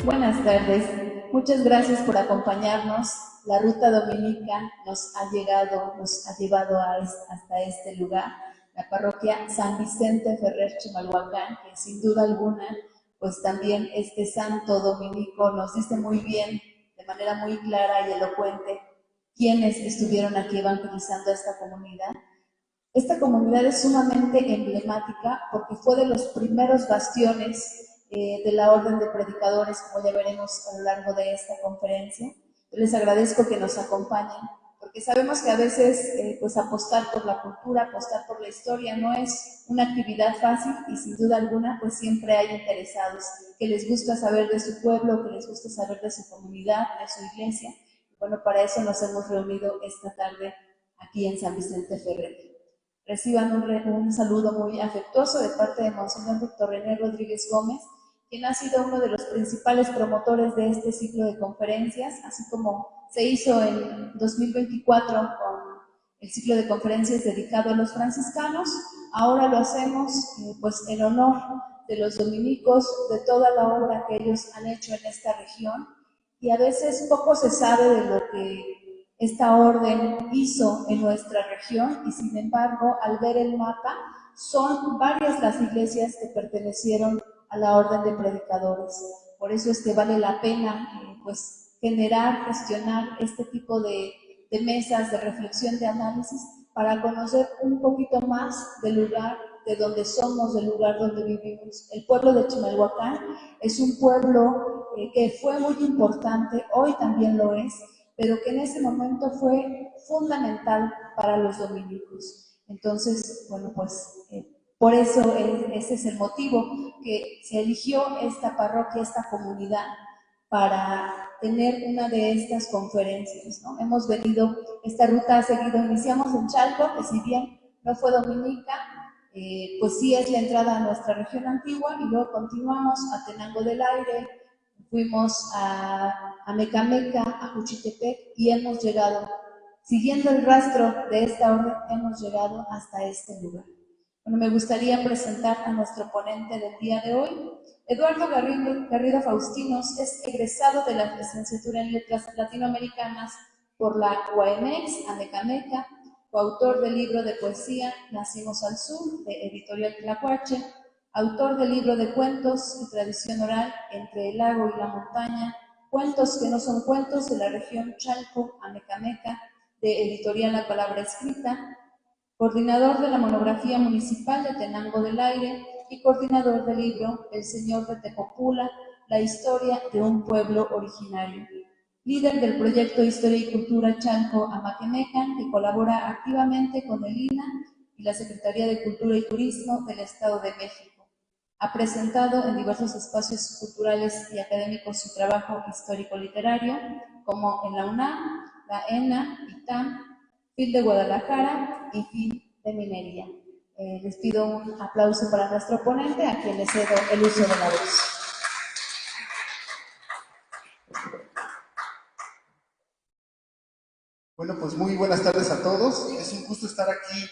Buenas tardes. Muchas gracias por acompañarnos. La ruta dominica nos ha llevado hasta este lugar, la parroquia San Vicente Ferrer Chimalhuacán, que sin duda alguna, pues también este santo dominico nos dice muy bien, de manera muy clara y elocuente, quiénes estuvieron aquí evangelizando a esta comunidad. Esta comunidad es sumamente emblemática porque fue de los primeros bastiones de la orden de predicadores, como ya veremos a lo largo de esta conferencia. Yo les agradezco que nos acompañen, porque sabemos que a veces pues apostar por la cultura, apostar por la historia no es una actividad fácil y sin duda alguna pues siempre hay interesados que les gusta saber de su pueblo, que les gusta saber de su comunidad, de su iglesia. Bueno, para eso nos hemos reunido esta tarde aquí en San Vicente Ferrer. Reciban un saludo muy afectuoso de parte de Monseñor Víctor René Rodríguez Gómez, quien ha sido uno de los principales promotores de este ciclo de conferencias, así como se hizo en 2024 con el ciclo de conferencias dedicado a los franciscanos. Ahora lo hacemos pues en honor de los dominicos, de toda la obra que ellos han hecho en esta región, y a veces poco se sabe de lo que esta orden hizo en nuestra región, y sin embargo, al ver el mapa, son varias las iglesias que pertenecieron a la orden de predicadores. Por eso es que vale la pena pues generar, gestionar este tipo de mesas de reflexión, de análisis, para conocer un poquito más del lugar de donde somos, del lugar donde vivimos. El pueblo de Chimalhuacán es un pueblo que fue muy importante, hoy también lo es, pero que en ese momento fue fundamental para los dominicos. Entonces, bueno, pues por eso ese es el motivo que se eligió esta parroquia, esta comunidad, para tener una de estas conferencias, ¿no? Hemos venido, esta ruta ha seguido, iniciamos en Chalco, que si bien no fue dominica, pues sí es la entrada a nuestra región antigua, y luego continuamos a Tenango del Aire, fuimos a Mecameca, a Juchitepec, y hemos llegado, siguiendo el rastro de esta orden, hemos llegado hasta este lugar. Bueno, me gustaría presentar a nuestro ponente del día de hoy. Eduardo Garrido Faustinos es egresado de la licenciatura en Letras Latinoamericanas por la UAMX, Amecameca, coautor del libro de poesía Nacimos al Sur, de Editorial Tlacuache, autor del libro de cuentos y tradición oral Entre el lago y la montaña, cuentos que no son cuentos, de la región Chalco, Amecameca, de Editorial La Palabra Escrita, coordinador de la monografía municipal de Tenango del Aire y coordinador del libro El Señor de Tepopula, la historia de un pueblo originario. Líder del proyecto Historia y Cultura Chalco Amaquemecan, que colabora activamente con el INA y la Secretaría de Cultura y Turismo del Estado de México. Ha presentado en diversos espacios culturales y académicos su trabajo histórico-literario, como en la UNAM, la ENA, ITAM, FIL de Guadalajara y FIL de Minería. Les pido un aplauso para nuestro ponente, a quien le cedo el uso de la voz. Bueno, pues muy buenas tardes a todos. Es un gusto estar aquí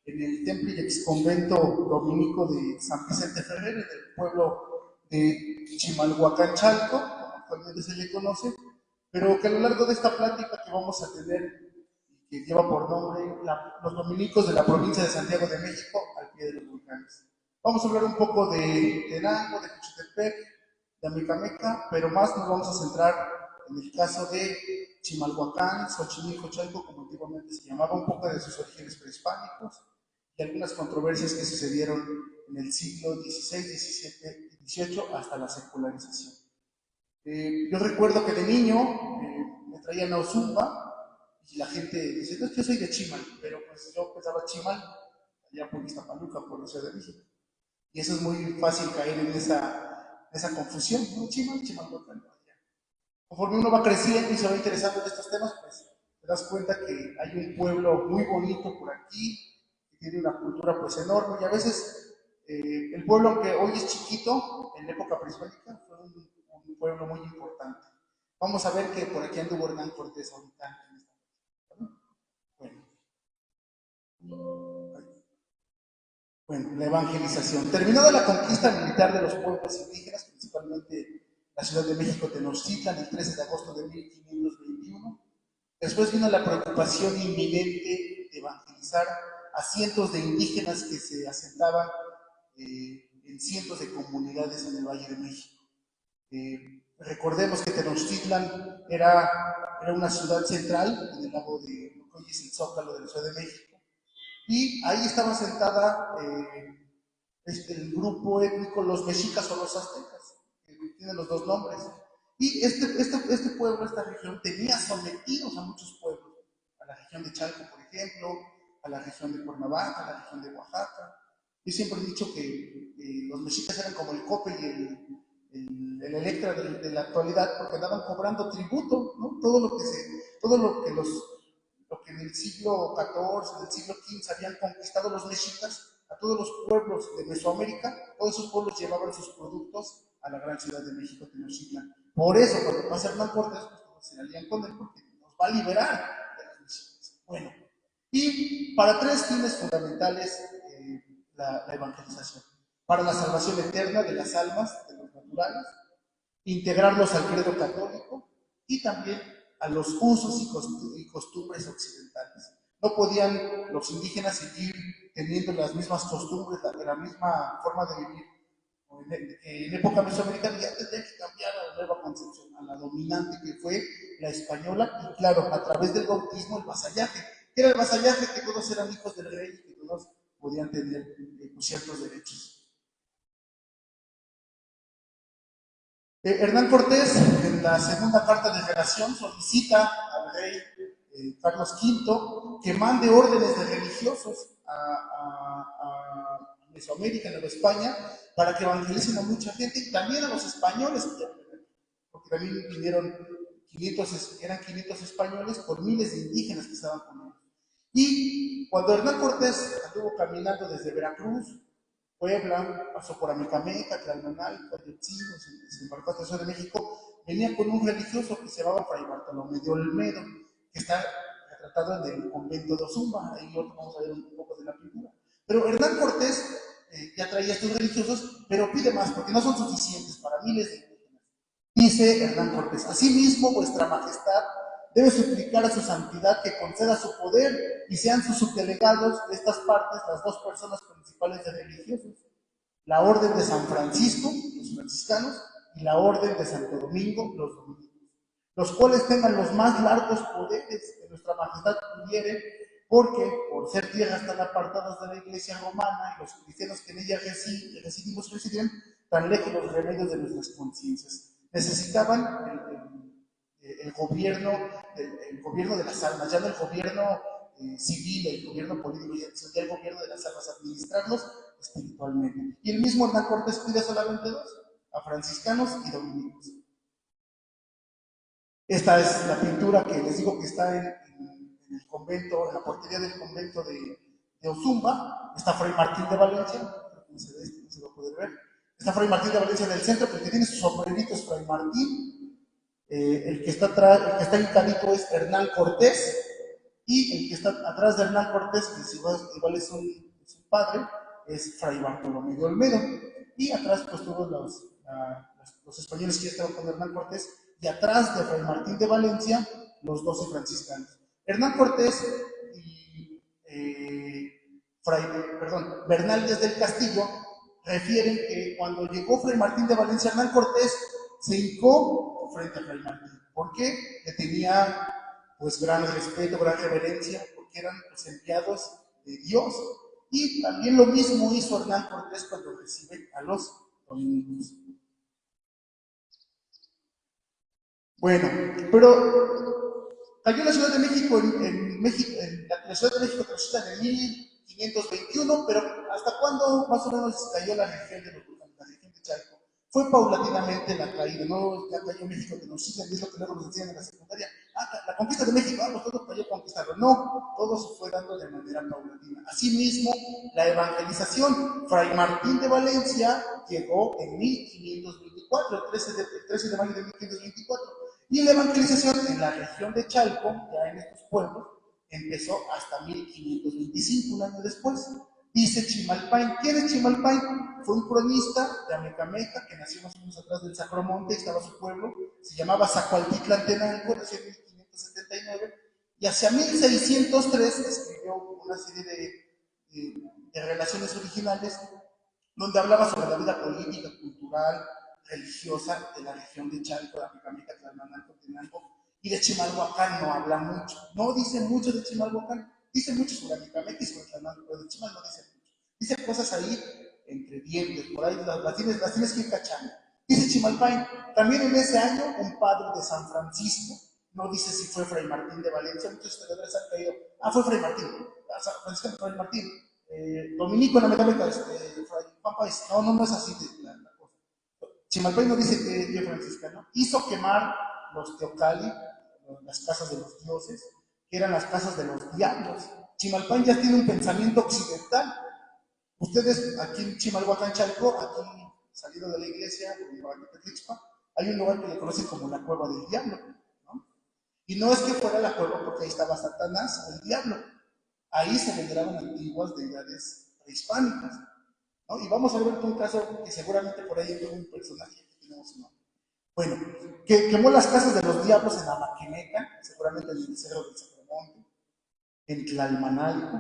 en el templo y exconvento dominico de San Vicente Ferrer, en el pueblo de Chimalhuacán, Chalco, como actualmente se le conoce, pero que a lo largo de esta plática que vamos a tener, que lleva por nombre los dominicos de la provincia de Santiago de México, al pie de los volcanes. Vamos a hablar un poco de Tenango, de Juchitepec, de Amecameca, pero más nos vamos a centrar en el caso de Chimalhuacán, Xochimilco, Chalco, como antiguamente se llamaba, un poco de sus orígenes prehispánicos y algunas controversias que sucedieron en el siglo XVI, XVII y XVIII hasta la secularización. Yo recuerdo que de niño me traían a Ozumba y la gente dice, no, es que yo soy de Chimal, pero pues yo pensaba Chimal, allá por Iztapaluca, por la Ciudad de México. Y eso es muy fácil caer en esa confusión, ¿no? Chimalhuacán. Conforme uno va creciendo y se va interesando en estos temas, pues te das cuenta que hay un pueblo muy bonito por aquí, que tiene una cultura pues enorme, y a veces el pueblo, aunque hoy es chiquito, en la época prehispánica fue un pueblo muy importante. Vamos a ver que por aquí anduvo Hernán Cortés ahorita. Bueno, la evangelización. Terminada la conquista militar de los pueblos indígenas, principalmente la Ciudad de México Tenochtitlan el 13 de agosto de 1521. Después vino la preocupación inminente de evangelizar a cientos de indígenas que se asentaban en cientos de comunidades en el Valle de México. Recordemos que Tenochtitlan era una ciudad central en el lago de lo que hoy es el Zócalo de la Ciudad de México, y ahí estaba sentada el grupo étnico, los mexicas o los aztecas, que tienen los dos nombres. Y este pueblo, esta región, tenía sometidos a muchos pueblos, a la región de Chalco, por ejemplo, a la región de Cuernavaca, a la región de Oaxaca. Yo siempre he dicho que los mexicas eran como el Cope y el Electra de la actualidad, porque andaban cobrando tributo, ¿no? Todo lo que en el siglo XIV, en el siglo XV habían conquistado los mexicas, a todos los pueblos de Mesoamérica, todos esos pueblos llevaban sus productos a la gran ciudad de México, Tenochtitlan. Por eso, cuando pasa Hernán Cortés, pues todos se alían con él, porque nos va a liberar de las mexicas. Bueno, y para tres fines fundamentales la evangelización: para la salvación eterna de las almas, de los naturales, integrarlos al credo católico y también a los usos y costumbres occidentales. No podían los indígenas seguir teniendo las mismas costumbres, la misma forma de vivir en época mesoamericana. Ya tendría que cambiar a la nueva concepción, a la dominante que fue la española, y claro, a través del bautismo, el vasallaje. ¿Qué era el vasallaje? Que todos eran hijos del rey y que todos podían tener ciertos derechos. Hernán Cortés, en la segunda carta de relación, solicita al rey Carlos V que mande órdenes de religiosos a Mesoamérica, Nueva España, para que evangelicen a mucha gente, y también a los españoles, porque también vinieron 500, eran 500 españoles por miles de indígenas que estaban con ellos. Y cuando Hernán Cortés anduvo caminando desde Veracruz, Puebla, pasó por Amecameca, Tlalmanalco, Ayotzingo, se embarcó hasta la Ciudad de México, venía con un religioso que se llamaba Fray Bartolomé de Olmedo, que está retratado en el convento de Ozumba. Ahí vamos a ver un poco de la pintura. Pero Hernán Cortés ya traía estos religiosos, pero pide más, porque no son suficientes para miles de indígenas. Dice Hernán Cortés: asimismo, vuestra majestad debe suplicar a su santidad que conceda su poder y sean sus subdelegados de estas partes las dos personas principales de religiosos: la orden de San Francisco, los franciscanos, y la orden de Santo Domingo, los dominicos, los cuales tengan los más largos poderes que nuestra majestad pudiere, porque por ser tierras tan apartadas de la iglesia romana y los cristianos que en ella residían, tan lejos los remedios de nuestras conciencias. Necesitaban el gobierno, el gobierno de las almas, ya no el gobierno civil, el gobierno político, ya el gobierno de las almas, administrarlos espiritualmente. Y el mismo Hernán Cortés pide solamente dos: a franciscanos y dominicos. Esta es la pintura que les digo que está en el convento, en la portería del convento de Ozumba. Está Fray Martín de Valencia, no se va a poder ver. Está Fray Martín de Valencia en el centro, que el que tiene sus sombreritos es Fray Martín. El que está atrás, el que está encadito es Hernán Cortés, y el que está atrás de Hernán Cortés, que igual es un padre, es Fray Bartolomé de Olmedo. Y atrás, pues, todos los españoles que ya estaban con Hernán Cortés, y atrás de Fray Martín de Valencia, los 12 franciscanos. Hernán Cortés y Bernaldez del Castillo refieren que cuando llegó Fray Martín de Valencia, Hernán Cortés se hincó frente a Fray Martín. ¿Por qué? Le tenía pues gran respeto, gran reverencia, porque eran los enviados de Dios. Y también lo mismo hizo Hernán Cortés cuando recibe a los dominicos. Bueno, pero cayó la Ciudad de México en la Ciudad de México en el 1521, pero ¿hasta cuándo más o menos cayó la región de la región de Chalco? Fue paulatinamente la caída, no ya cayó México que nos siguen, es lo que luego nos decían en la secundaria: la conquista de México, pues todo cayó conquistado. No, todo se fue dando de manera paulatina. Asimismo, la evangelización: Fray Martín de Valencia llegó en 1524, el 13 de mayo de 1524, y la evangelización en la región de Chalco, ya en estos pueblos, empezó hasta 1525, un año después. Dice Chimalpain. ¿Quién es Chimalpain? Fue un cronista de Amecameca que nació más o menos atrás del Sacromonte, estaba su pueblo, se llamaba Zacualtitlantenango, nació en 1579, y hacia 1603 escribió una serie de relaciones originales donde hablaba sobre la vida política, cultural, religiosa de la región de Chalco, de Amecameca, Tlalmanalco, Tenango, y de Chimalhuacán no habla mucho. No dice mucho de Chimalhuacán, dice mucho sobre Amecameca y sobre Tlalmanalco, pero de Chimal no dice mucho. Dice cosas ahí entre dientes, por ahí las tienes que ir cachando. Dice Chimalpain, también en ese año un padre de San Francisco, no dice si fue Fray Martín de Valencia, muchos historiadores han caído, fue Fray Martín, San Francisco Fray Martín, dominico en Amecameca, Fray Juan Páez, no es así la cosa. Chimalpain no dice que es franciscano, hizo quemar los teocali, las casas de los dioses, que eran las casas de los diablos. Chimalpain ya tiene un pensamiento occidental. Ustedes aquí en Chimalhuacán, Chalco, aquí salido de la iglesia, hay un lugar que le conocen como la cueva del diablo, ¿no? Y no es que fuera la cueva porque ahí estaba Satanás, el diablo. Ahí se veneraban antiguas deidades prehispánicas, ¿no? Y vamos a ver un caso que seguramente por ahí hay un personaje que tenemos un nombre. Bueno, que quemó las casas de los diablos en Amaquemeca, seguramente en el Cerro del Sacromonte, en Tlalmanalco,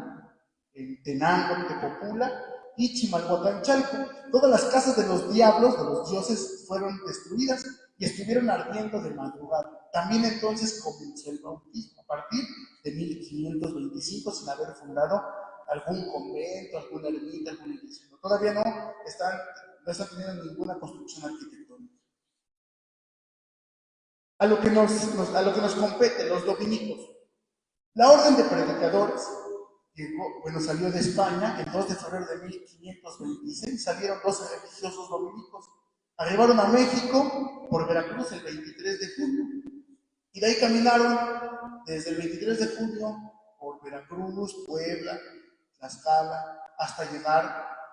en Tenango, Tepopula y Chimalhuacán, Chalco. Todas las casas de los diablos, de los dioses, fueron destruidas y estuvieron ardiendo de madrugada. También entonces comenzó el bautismo, a partir de 1525, sin haber fundado algún convento, alguna ermita, alguna iglesia. Todavía no están teniendo ninguna construcción arquitectónica. A lo que nos compete, los dominicos. La orden de predicadores salió de España el 2 de febrero de 1526, salieron 12 religiosos dominicos, arribaron a México por Veracruz el 23 de junio, y de ahí caminaron desde el 23 de junio por Veracruz, Puebla, Tlaxcala, hasta llegar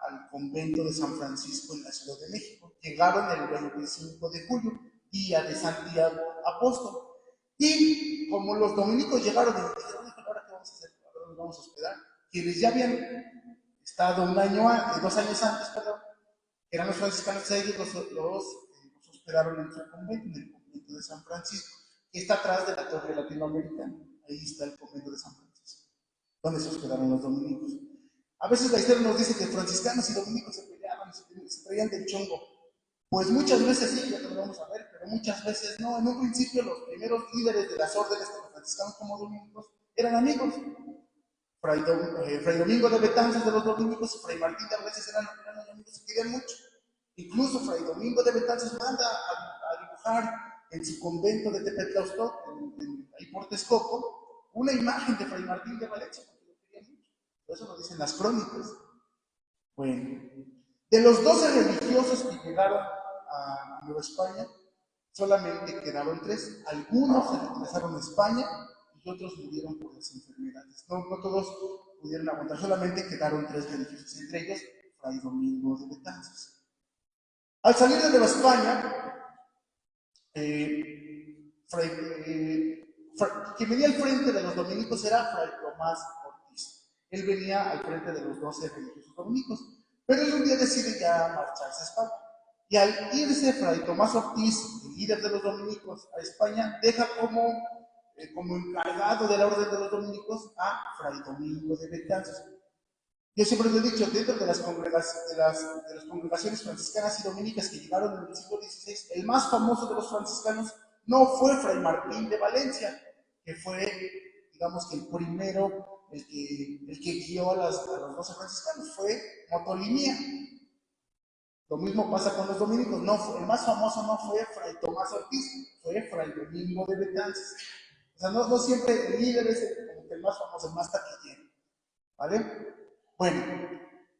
al convento de San Francisco en la Ciudad de México. Llegaron el 25 de julio, día de Santiago Apóstol. Y como los dominicos llegaron y dijeron, ¿ahora qué vamos a hacer? ¿Ahora nos vamos a hospedar? Quienes ya habían estado 2 años antes, que eran los franciscanos, ellos los hospedaron en su convento, en el convento de San Francisco, que está atrás de la Torre Latinoamericana. Ahí está el convento de San Francisco, donde se hospedaron los dominicos. A veces la historia nos dice que franciscanos y dominicos se peleaban, se traían del chongo. Pues muchas veces sí, ya lo vamos a ver, pero muchas veces no. En un principio los primeros líderes de las órdenes, tanto franciscanos como dominicos, eran amigos. Fray Domingo de Betanzos de los dominicos y Fray Martín de veces eran amigos, se querían mucho. Incluso Fray Domingo de Betanzos manda a dibujar en su convento de Tepetlaustó, ahí por Texcoco, una imagen de Fray Martín de Valencia, porque lo querían mucho. Por eso lo dicen las crónicas. Bueno, de los 12 religiosos que llegaron a Nueva España, solamente quedaron 3. Algunos se regresaron a España y otros murieron por las enfermedades. No todos pudieron aguantar, solamente quedaron 3 religiosos, entre ellos Fray Domingo de Betanzos. Al salir de Nueva España, quien venía al frente de los dominicos era Fray Tomás Ortiz. Él venía al frente de los 12 religiosos dominicos, pero él un día decide ya marcharse a España. Y al irse Fray Tomás Ortiz, el líder de los dominicos, a España, deja como encargado de la orden de los dominicos a Fray Domingo de Betanzos. Yo siempre lo he dicho, dentro de las congregaciones franciscanas y dominicas que llegaron en el siglo XVI, el más famoso de los franciscanos no fue Fray Martín de Valencia, que fue, digamos que el primero, el que guió a los 12 franciscanos, fue Motolinía. Lo mismo pasa con los dominicos, el más famoso no fue Fray Tomás Ortiz, fue Fray Domingo de Betanzos. O sea, no siempre el líder es el más famoso, el más taquillero, ¿vale? Bueno,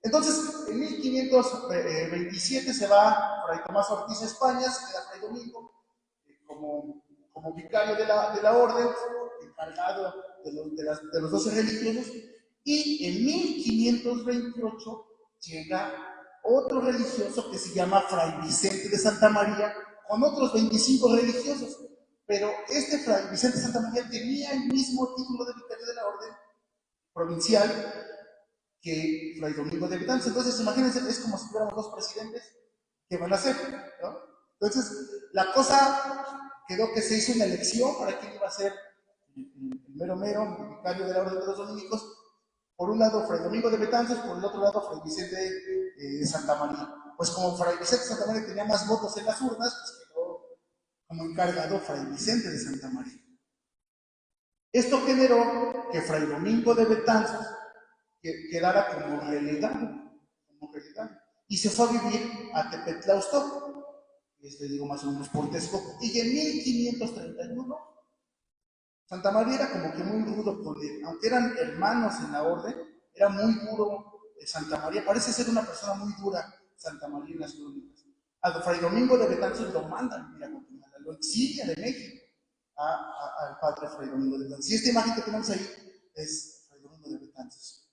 entonces en 1527 se va Fray Tomás Ortiz a España, se queda Fray Domingo como vicario de la orden, encargado de los 12 religiosos, y en 1528 llega otro religioso que se llama Fray Vicente de Santa María, con otros 25 religiosos, pero este Fray Vicente de Santa María tenía el mismo título de vicario de la orden provincial que Fray Domingo de Betanzos. Entonces, imagínense, es como si fuéramos dos presidentes que van a ser, ¿no? Entonces, la cosa quedó que se hizo una elección para quién iba a ser el mero mero, el vicario de la Orden de los Dominicos. Por un lado, Fray Domingo de Betanzos, por el otro lado, Fray Vicente de Santa María. Pues como Fray Vicente de Santa María tenía más votos en las urnas, pues quedó como encargado Fray Vicente de Santa María. Esto generó que Fray Domingo de Betanzos quedara como relegado, y se fue a vivir a Tepetlaustoc, digo más o menos por Texcoco, y en 1531 Santa María era como que muy rudo con él, aunque eran hermanos en la orden, era muy duro Santa María, parece ser una persona muy dura Santa María en las crónicas. A Fray Domingo de Betanzos lo mandan, mira, lo exilia de México al padre Fray Domingo de Betanzos. Y esta imagen que tenemos ahí es Fray Domingo de Betanzos.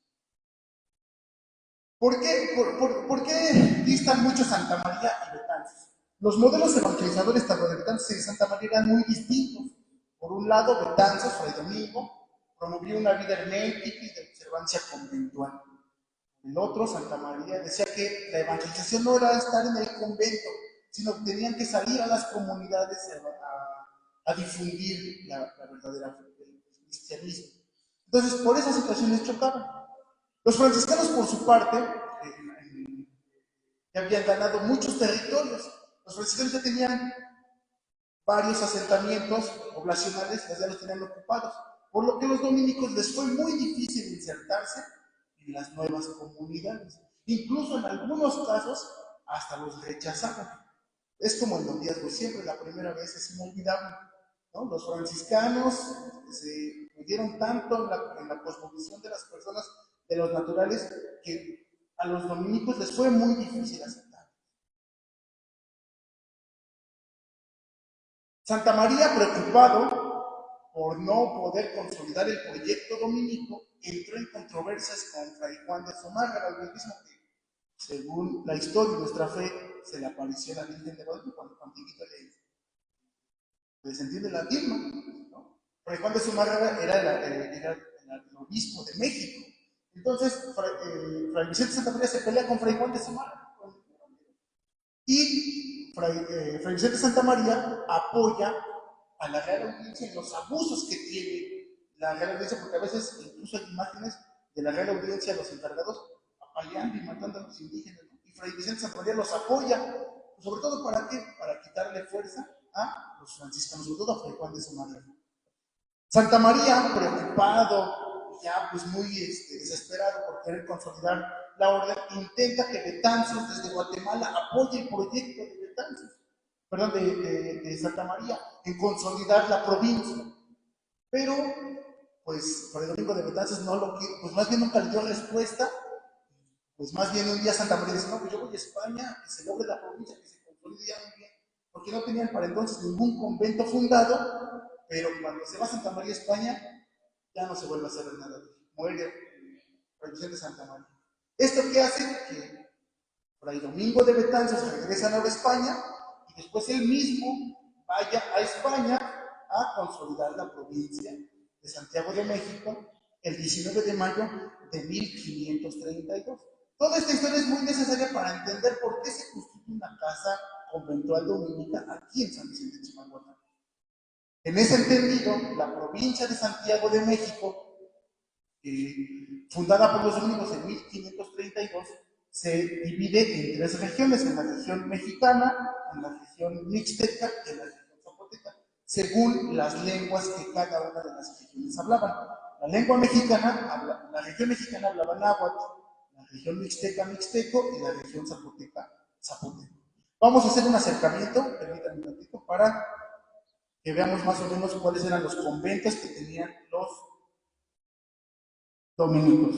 ¿Por qué distan mucho Santa María y Betanzos? Los modelos evangelizadores tanto de Betanzos y de Santa María eran muy distintos. Por un lado, Betanzos, Fray Domingo, promovió una vida hermética y de observancia conventual. El otro, Santa María, decía que la evangelización no era estar en el convento, sino que tenían que salir a las comunidades a difundir la verdadera fe del cristianismo. Entonces, por esas situaciones chocaban. Los franciscanos, por su parte, ya habían ganado muchos territorios. Los franciscanos ya tenían varios asentamientos poblacionales, ya los tenían ocupados, por lo que a los dominicos les fue muy difícil insertarse en las nuevas comunidades. Incluso en algunos casos hasta los rechazaban. Es como el noviazgo, siempre la primera vez es inolvidable, ¿no? Los franciscanos se metieron tanto en la cosmovisión de las personas, de los naturales, que a los dominicos les fue muy difícil aceptar. Santa María, preocupado por no poder consolidar el proyecto dominico, entró en controversias con Fray Juan de Zumárraga, el mismo que, según la historia y nuestra fe, se le apareció a la Virgen de Guadalupe cuando Antiguito le desentiende la tilma, ¿no? Fray Juan de Zumárraga era el obispo de México. Entonces, Fray Vicente de Santa María se pelea con Fray Juan de Zumárraga. Y Fray Vicente de Santa María apoya a la Real Audiencia en los abusos que tiene la Real Audiencia, porque a veces incluso hay imágenes de la Real Audiencia, los encargados, apaleando y matando a los indígenas, ¿no? Y Fray Vicente de Santa María los apoya, sobre todo ¿para qué? Para quitarle fuerza a los franciscanos, sobre todo a Fray Juan de Zumárraga. Santa María, preocupado, ya pues muy desesperado por querer consolidar la orden, intenta que Betanzos desde Guatemala apoye el proyecto de Betanzos, perdón, de Santa María, en consolidar la provincia. Pero, pues, Fray Domingo de Betanzos no lo quiere, pues más bien nunca le dio respuesta. Pues más bien un día Santa María dice, no, pues yo voy a España, que se logre la provincia, que se consolide ya muy bien, porque no tenían para entonces ningún convento fundado, pero cuando se va a Santa María a España, ya no se vuelve a hacer nada. Muere Fray Vicente de Santa María. ¿Esto qué hace? Que Fray Domingo de Betanzos regresa a Nueva España y después él mismo vaya a España a consolidar la provincia de Santiago de México el 19 de mayo de 1532. Toda esta historia es muy necesaria para entender por qué se constituye una casa conventual dominica aquí en San Vicente de Chimalhuacán. En ese entendido, la provincia de Santiago de México, fundada por los dominicos en 1532, se divide en tres regiones: en la región mexicana, en la región mixteca y en la región zapoteca, según las lenguas que cada una de las regiones hablaban. La lengua mexicana, la región mexicana hablaba náhuatl, la región mixteca mixteco y la región zapoteca zapoteco. Vamos a hacer un acercamiento, permítanme un ratito, para que veamos más o menos cuáles eran los conventos que tenían los dominicos.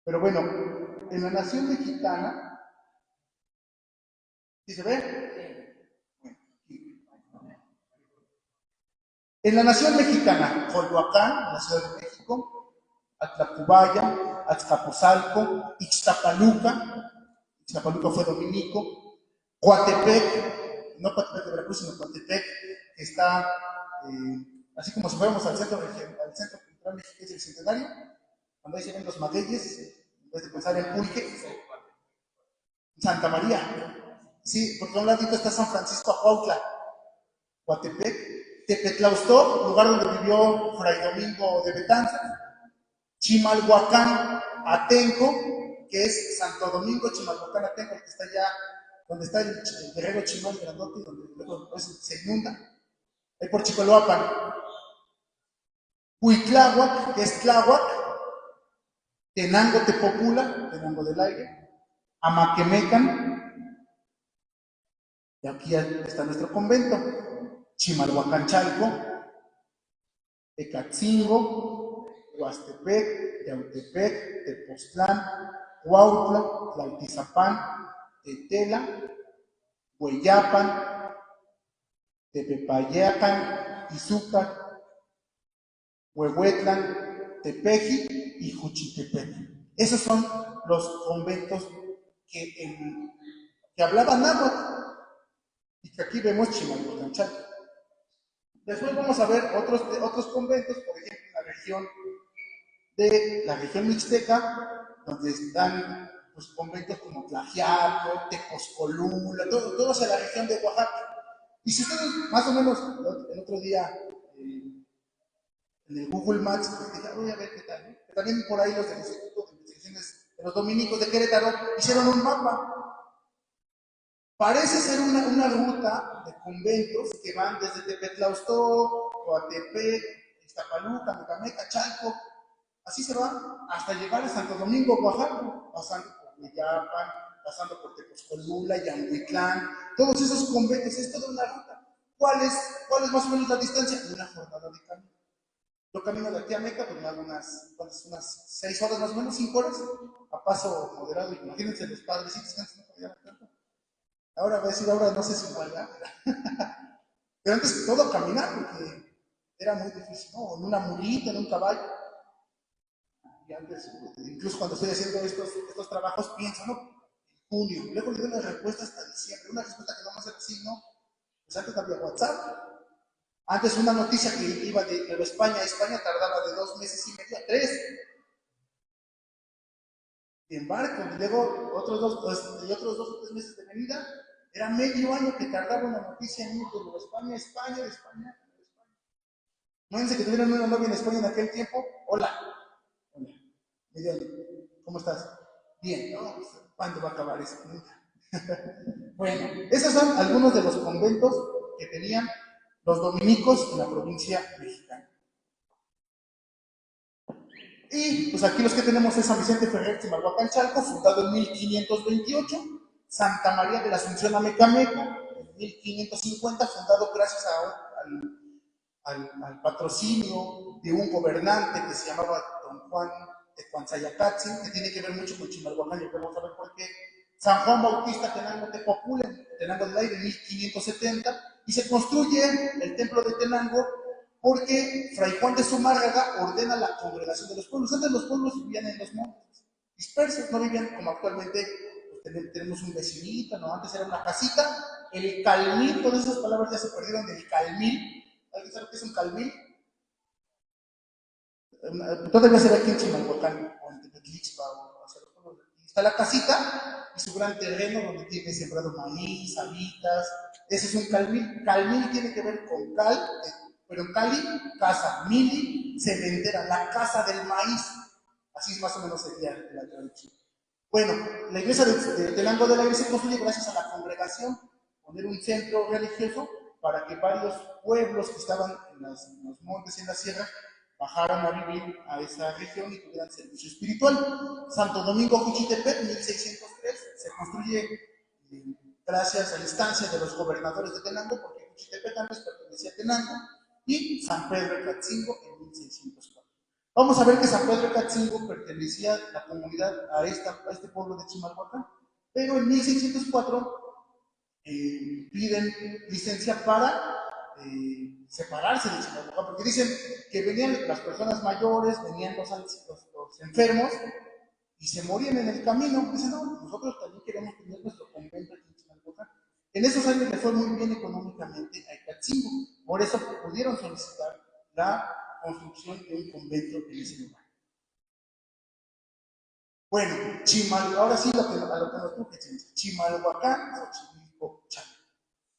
Pero bueno, en la nación mexicana, ¿sí se ve? En la nación mexicana, Coyoacán, la Ciudad de México, Atlacubaya, Azcapotzalco, Ixtapaluca fue dominico, Coatepec, no Coatepec de Veracruz, sino Coatepec, que está así como si fuéramos al centro cultural mexicano del Centenario, cuando ahí se ven los magueyes, en vez de pensar en Pulque, Santa María, sí, porque a un ladito está San Francisco Apautla, Coatepec, Tepetlaustó, lugar donde vivió Fray Domingo de Betanzos, Chimalhuacán, Atenco, que es Santo Domingo, Chimalhuacán, Atenco, que está allá donde está el guerrero Chimal grandote, donde luego pues, se inunda, ahí por Chicoloapan. Huitláhuac, que es Tláhuac, Tenango Tepopula, Tenango del Aire, Amaquemecan, y aquí está nuestro convento, Chimalhuacanchalco, Ecatzingo, Huastepec, Yautepec, Tepoztlán, Huautla, Tlaltizapán, Tetela, Hueyapan, Tepepayacan, Izúcar, Huehuetlán, Tepeji y Juchitepec. Esos son los conventos que hablaban náhuatl y que aquí vemos Chimalhuacanchalco. Después vamos a ver otros conventos, por ejemplo, en la región mixteca, donde están pues, conventos como Tlaxiaco, Tepozcolula, todo hacia la región de Oaxaca. Y si ustedes, más o menos, el otro día, en el Google Maps, pues dije, voy a ver qué tal, ¿no? Que también por ahí los del Instituto de Investigaciones de los Dominicos de Querétaro hicieron un mapa. Parece ser una ruta de conventos que van desde Tepetlaustó, Coatepec, Iztapaluca, Mecameca, Chalco, así se va hasta llegar a Santo Domingo, Oaxaca, pasando por Huillapan, pasando por Tepozcolula, Yanguitlán, todos esos conventos, es toda una ruta. ¿Cuál es más o menos la distancia? Una jornada de camino. Yo camino de aquí a Meca, pues me hago unas 6 horas más o menos, 5 horas, a paso moderado. Imagínense los padrecitos que antes no podían tanto. Ahora voy a decir, ahora no sé si igual, pero antes todo caminar, porque era muy difícil, ¿no? En una mulita, en un caballo. Y antes, incluso cuando estoy haciendo estos trabajos, pienso, ¿no? En junio, luego le doy una respuesta hasta diciembre, una respuesta que vamos a hacer así, ¿no? Pues antes no había WhatsApp. Antes una noticia que iba de España a España tardaba de 2 meses y medio a 3. Y en barco, y luego otros 2 o 3 meses de venida, era medio año que tardaba una noticia en ir de España a España, de España a España. Imagínense que tuvieron una novia en España en aquel tiempo. Hola. Hola. Medio año. ¿Cómo estás? Bien. No, pues, ¿cuándo va a acabar eso? Bueno, esos son algunos de los conventos que tenían los dominicos en la provincia mexicana. Y pues aquí los que tenemos es San Vicente Ferrer Chimalhuacanchalco, fundado en 1528, Santa María de la Asunción Amecameca, en 1550, fundado gracias al patrocinio de un gobernante que se llamaba Don Juan de Cuanzayacatzin, que tiene que ver mucho con Chimalhuacán, y vamos a ver por qué. San Juan Bautista Tenango Tepopula, Tenango del Aire, en 1570, y se construye el templo de Tenango porque Fray Juan de Zumárraga ordena la congregación de los pueblos. Antes los pueblos vivían en los montes, dispersos, no vivían como actualmente, pues, tenemos un vecinito, ¿no? Antes era una casita, el calmil, todas esas palabras ya se perdieron del calmil. ¿Alguien sabe qué es un calmil? Todavía se ve aquí en Chimalhuacán, o en Tepetlixpa, o hacia los pueblos. Está la casita y su gran terreno donde tiene sembrado maíz, habitas. Ese es un calmil. Calmil tiene que ver con cal, pero en Cali, casa, mili, cementera, la casa del maíz. Así es más o menos sería la traducción. Bueno, la iglesia de Tenango del Aire se construye gracias a la congregación, poner un centro religioso para que varios pueblos que estaban en los montes y en la sierra bajaran a vivir a esa región y tuvieran servicio espiritual. Santo Domingo Juchitepec, 1603, se construye gracias a la instancia de los gobernadores de Tenango, porque Juchitepec antes pertenecía a Tenango, y San Pedro de Catzingo en 1604. Vamos a ver que San Pedro de Catzingo pertenecía a la comunidad, a este pueblo de Chimalhuacán, pero en 1604 piden licencia para separarse de Chimalhuacán, porque dicen que venían las personas mayores, venían los enfermos, y se morían en el camino. Dicen, no, nosotros también queremos tener nuestro convento aquí en Chimalhuacán. En esos años le fue muy bien económicamente a Ecatzingo, por eso pudieron solicitar la construcción de un convento en ese lugar. Bueno, ahora sí a lo que nos toca, Chimalhuacán, Xochimilco, Chalco.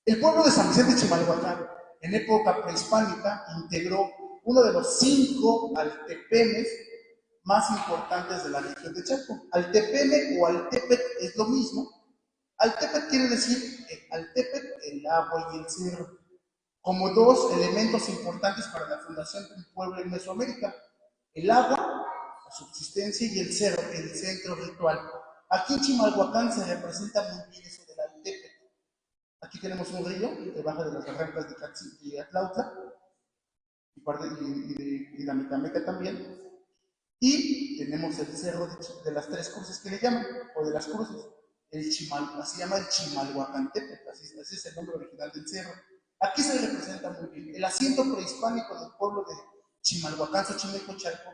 El pueblo de San Vicente de Chimalhuacán, en época prehispánica, integró uno de los 5 altepemes más importantes de la región de Chalco. Altepeme o Altepet es lo mismo. Altepet quiere decir Altepet, el agua y el cerro, como dos elementos importantes para la fundación de un pueblo en Mesoamérica: el agua, la subsistencia, y el cerro, el centro ritual. Aquí en Chimalhuacán se representa muy bien eso del Altepet. Aquí tenemos un río que baja de las barrancas de Atlautla y de Mecameca también. Y tenemos el cerro de las Tres Cruces que le llaman, o de las Cruces. Así se llama el Chimalhuacantepec, así es el nombre original del cerro. Aquí se representa muy bien. El asiento prehispánico del pueblo de Chimalhuacán, Xochimilco, Chalco,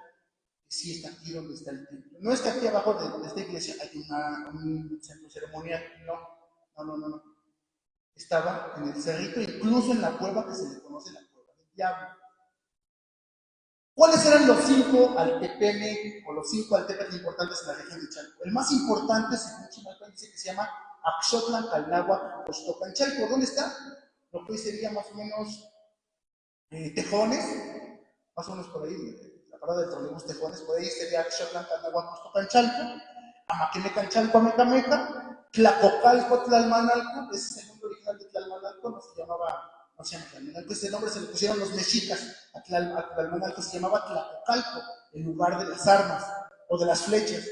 sí está aquí donde está el templo. No es que aquí abajo de esta iglesia hay un centro ceremonial, no. Estaba en el cerrito, incluso en la cueva que se le conoce la cueva del diablo. ¿Cuáles eran los 5 altepeme o los 5 altepes importantes en la región de Chalco? El más importante, según Chimalhuacán, dice que se llama Axotlan, Calnáhuac, Oxtocan, Chalco. ¿Dónde está? Lo que hoy sería más o menos Tejones, más o menos por ahí, la parada del trolebús Tejones, por ahí sería Axotlan, Calnáhuac, Oxtocan, Chalco. Amaquemecan, Chalco, Amecameca. Tlacocalco, Tlalmanalco, ese es el nombre original de Tlalmanalco, no se llama Tlalmanalco, ese nombre se le pusieron los mexicas. A Tlalmanalco se llamaba Tlacocalco, en lugar de las armas o de las flechas.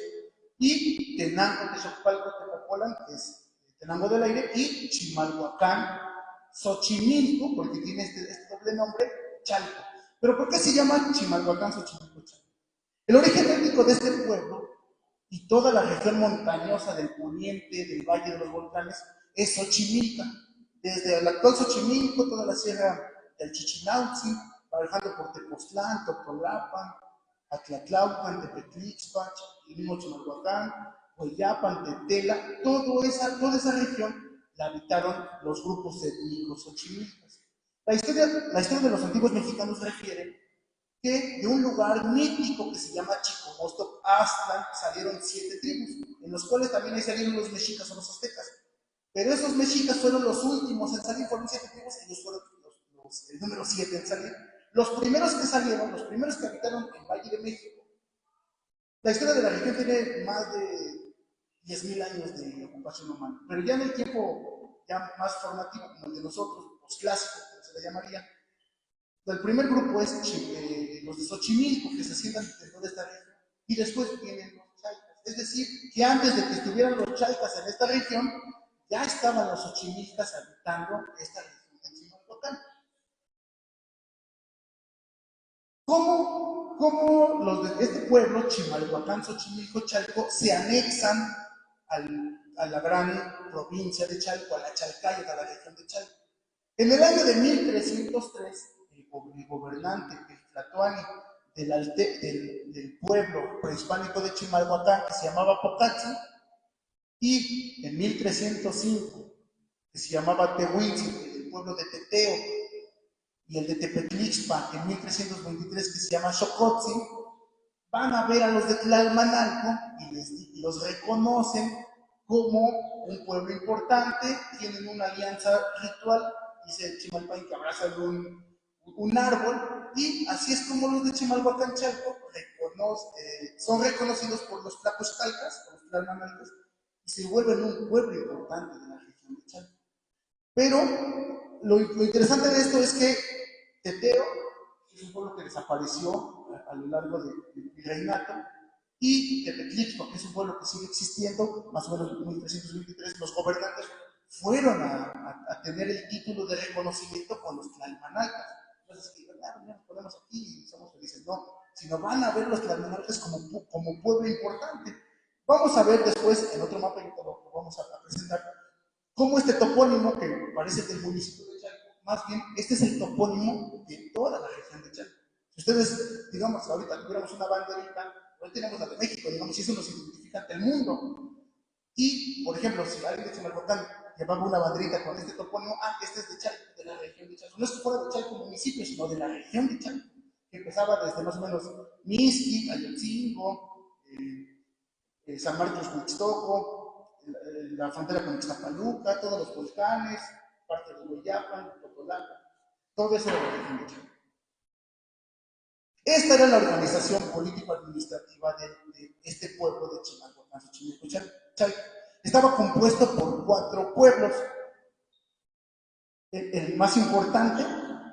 Y Tenango, Texocalco, Tepopolan, que es Tenango del aire, y Chimalhuacán, Xochimilco, porque tiene este doble nombre, Chalco. ¿Pero por qué se llama Chimalhuacán, Xochimilco, Chalco? El origen étnico de este pueblo y toda la región montañosa del poniente, del Valle de los Volcanes, es Xochimilca. Desde el actual Xochimilco, toda la sierra del Chichinautzin, bajando por Tepoztlán, Totolapan, Atlatlaucan, Tepetlixpach, el mismo Chimalhuacán, Hueyapan, Tetela, toda esa región la habitaron los grupos étnicos xochimilcas. La historia de los antiguos mexicanos refiere que de un lugar mítico que se llama Chicomostoc Aztlán salieron 7 tribus, en los cuales también ahí salieron los mexicas o los aztecas. Pero esos mexicas fueron los últimos en salir, fueron 7 tribus, ellos fueron el número 7 en salir. Los primeros que salieron, los primeros que habitaron el Valle de México. La historia de la región tiene más de 10,000 años de ocupación humana, pero ya en el tiempo ya más formativo, como el de nosotros, los clásicos, como se le llamaría. El primer grupo es los de Xochimilco, que se sientan dentro de esta región, y después vienen los chalcas. Es decir, que antes de que estuvieran los chalcas en esta región, ya estaban los xochimilcas habitando esta región de Chimalhuacán. ¿Cómo los de este pueblo, Chimalhuacán, Xochimilco, Chalco, se anexan a la gran provincia de Chalco, a la Chalcaya, a la región de Chalco? En el año de 1303, el gobernante, el Tlatoani del pueblo prehispánico de Chimalhuacán, que se llamaba Pocatzin, y en 1305, que se llamaba Tehuintzi, el pueblo de Teteo, y el de Tepetlixpa, en 1323, que se llama Xocotzin, van a ver a los de Tlalmanalco y los reconocen como un pueblo importante, tienen una alianza ritual, dice Chimalpain que abrazan un árbol, y así es como los de Chimalhuacán, Chalco son reconocidos por los tlacoxcalcas, por los tlalmanalcos, y se vuelven un pueblo importante de la región de Chalco. Pero lo interesante de esto es que Teteo es un pueblo que desapareció a lo largo del virreinato, y Tepetlixco, que es un pueblo que sigue existiendo, más o menos en 1323, los gobernantes fueron a tener el título de reconocimiento con los tlalmanalcas. Entonces, que nos ponemos aquí y somos felices. No, sino van a ver los tlalmanalcas como pueblo importante. Vamos a ver después, en otro mapa, y lo vamos a presentar, cómo este topónimo, que parece del municipio de Chalco, más bien, este es el topónimo de toda la región de Chalco. Si ustedes, digamos, ahorita tuviéramos una banderita, hoy tenemos la de México, digamos, si eso nos identifica significa ante el mundo. Y, por ejemplo, si alguien de Chimalhuacán llevaba una bandera con este topónimo, este es de Chalco, de la región de Chalco. No es que fuera de Chalco municipio, sino de la región de Chalco, que empezaba desde más o menos Mixquic, Ayotzingo, San Marcos Huixtoco, la frontera con Ixtapaluca, todos los volcanes, parte de Hueyapan, Totolaca, todo eso era la región de Chalco. Esta era la organización político-administrativa de este pueblo de Chimalhuacán, Xochimilco, Chalco. Estaba compuesto por 4 pueblos. El más importante,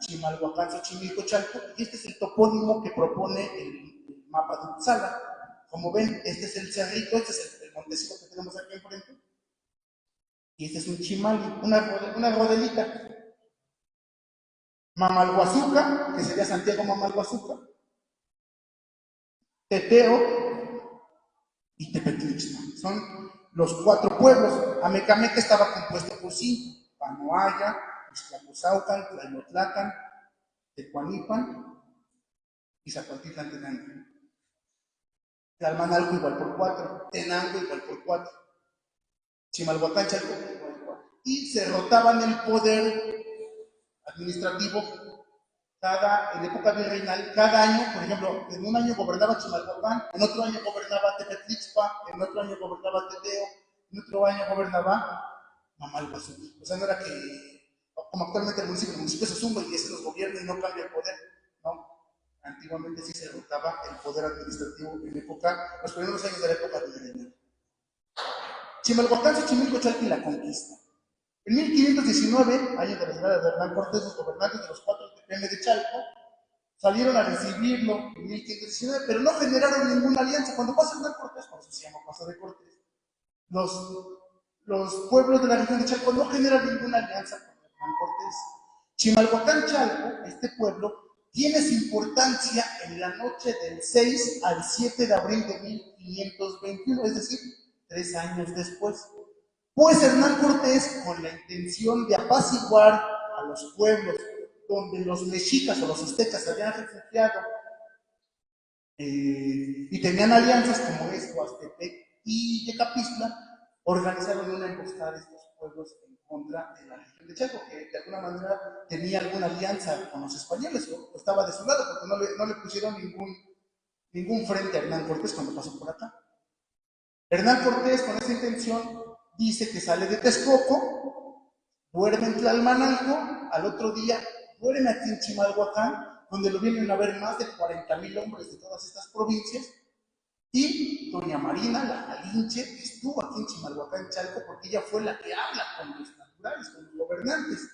Chimalhuacán, Xochimilco, Chalco, y este es el topónimo que propone el mapa de Uppsala. Como ven, este es el cerrito, este es el montecito que tenemos aquí enfrente, y este es un chimali, una rodelita. Mamalhuazuca, que sería Santiago Mamalhuazuca, Teteo y Tepetlixpan. Son los 4 pueblos. Amecameca estaba compuesto por 5: Panoaya, Ixtlacuzaucan, Tlayotlacán, Tecuanipan y Zapotitlán Tenango. Tlalmanalco igual por 4, Tenango igual por 4, Chimalhuacán, Chalco igual por 4. Y se rotaban el poder administrativo en época virreinal, cada año. Por ejemplo, en un año gobernaba Chimalhuacán, en otro año gobernaba Tepetlixpan, en otro año gobernaba Teteo, en otro año gobernaba Mamalhuazuca. O sea, no era que, como actualmente el municipio se suma y ese los gobierna y no cambia el poder. No, antiguamente sí se rotaba el poder administrativo en los primeros años de la época virreinal. Chimalhuacán, Xochimilco, Chalco y la conquista. En 1519, año de la llegada de Hernán Cortés, los gobernantes de los 4 TPM de Chalco salieron a recibirlo en 1519, pero no generaron ninguna alianza. Cuando pasa Hernán Cortés, por eso se llama Paso de Cortés, los pueblos de la región de Chalco no generan ninguna alianza con Hernán Cortés. Chimalhuacán, Chalco, este pueblo, tiene su importancia en la noche del 6 al 7 de abril de 1521, es decir, 3 años después. Pues Hernán Cortés, con la intención de apaciguar a los pueblos donde los mexicas o los aztecas se habían refugiado y tenían alianzas como es Huastepec y Yecapistla, organizaron una emboscada de estos pueblos en contra de la región de Chaco, que de alguna manera tenía alguna alianza con los españoles o estaba de su lado, porque no le pusieron ningún frente a Hernán Cortés cuando pasó por acá. Hernán Cortés, con esa intención, dice que sale de Texcoco, duerme en Tlalmanalco, al otro día duerme aquí en Chimalhuacán, donde lo vienen a ver más de 40,000 hombres de todas estas provincias, y doña Marina, la Malinche, estuvo aquí en Chimalhuacán, Chalco, porque ella fue la que habla con los naturales, con los gobernantes.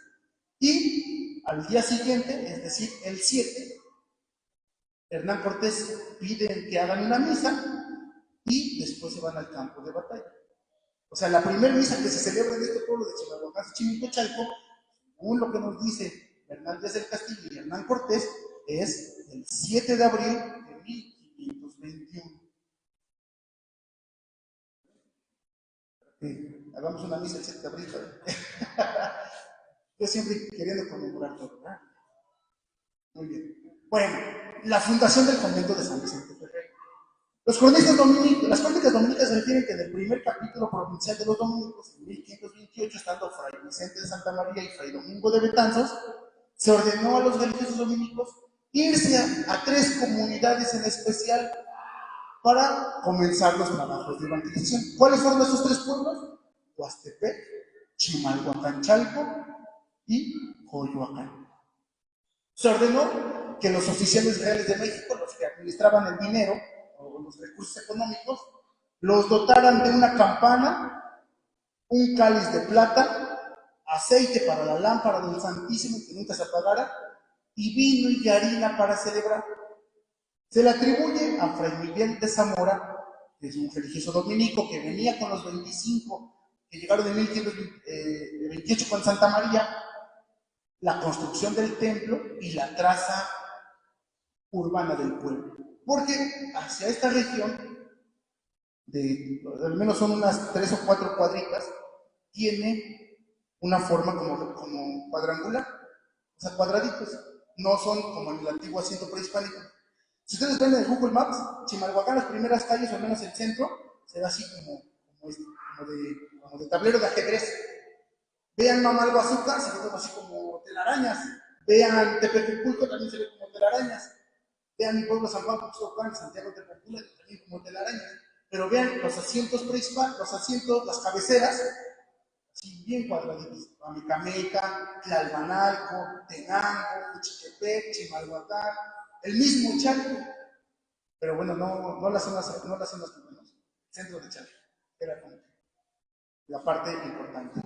Y al día siguiente, es decir, el 7, Hernán Cortés pide que hagan una misa y después se van al campo de batalla. O sea, la primera misa que se celebra en este pueblo de Chimalhuacán, Xochimilco, Chalco, según lo que nos dice Hernández del Castillo y Hernán Cortés, es el 7 de abril de 1521. Hagamos una misa el 7 de abril. Yo siempre queriendo conmemorar todo, ¿verdad? Muy bien. Bueno, la fundación del convento de San Vicente Ferrer. Las crónicas dominicas refieren que en el primer capítulo provincial de los dominicos, en 1528, estando Fray Vicente de Santa María y Fray Domingo de Betanzos, se ordenó a los religiosos dominicos irse a 3 comunidades en especial para comenzar los trabajos de evangelización. ¿Cuáles fueron esos 3 pueblos? Huastepec, Chimalhuacán, Chalco y Coyoacán. Se ordenó que los oficiales reales de México, los que administraban el dinero o los recursos económicos, los dotaran de una campana, un cáliz de plata, aceite para la lámpara del Santísimo que nunca se apagara, y vino y harina para celebrar. Se le atribuye a Fray Miguel de Zamora, que es un religioso dominico que venía con los 25 que llegaron en 1528 con Santa María, la construcción del templo y la traza urbana del pueblo. Porque hacia esta región, al menos son unas 3 o 4 cuadritas, tiene una forma como cuadrangular, o sea, cuadraditos, no son como en el antiguo asiento prehispánico. Si ustedes ven en el Google Maps, Chimalhuacán, las primeras calles, o al menos el centro, se ve así como de tablero de ajedrez. Vean Mamalhuazúcar, se ve así como telarañas. Vean Tepecuculco, también se ve como telarañas. Vean mi pueblo San Juan, Puxocan, Santiago de Popula, también como telarañas. Pero vean los asientos prehispánicos, los asientos, las cabeceras, así bien cuadraditos. Amecameca, Tlalmanalco, Tenango, Juchitepec, Chimalhuacán, el mismo Chalco. Pero bueno, no las zonas que conocemos. El centro de Chalco, era como la parte importante.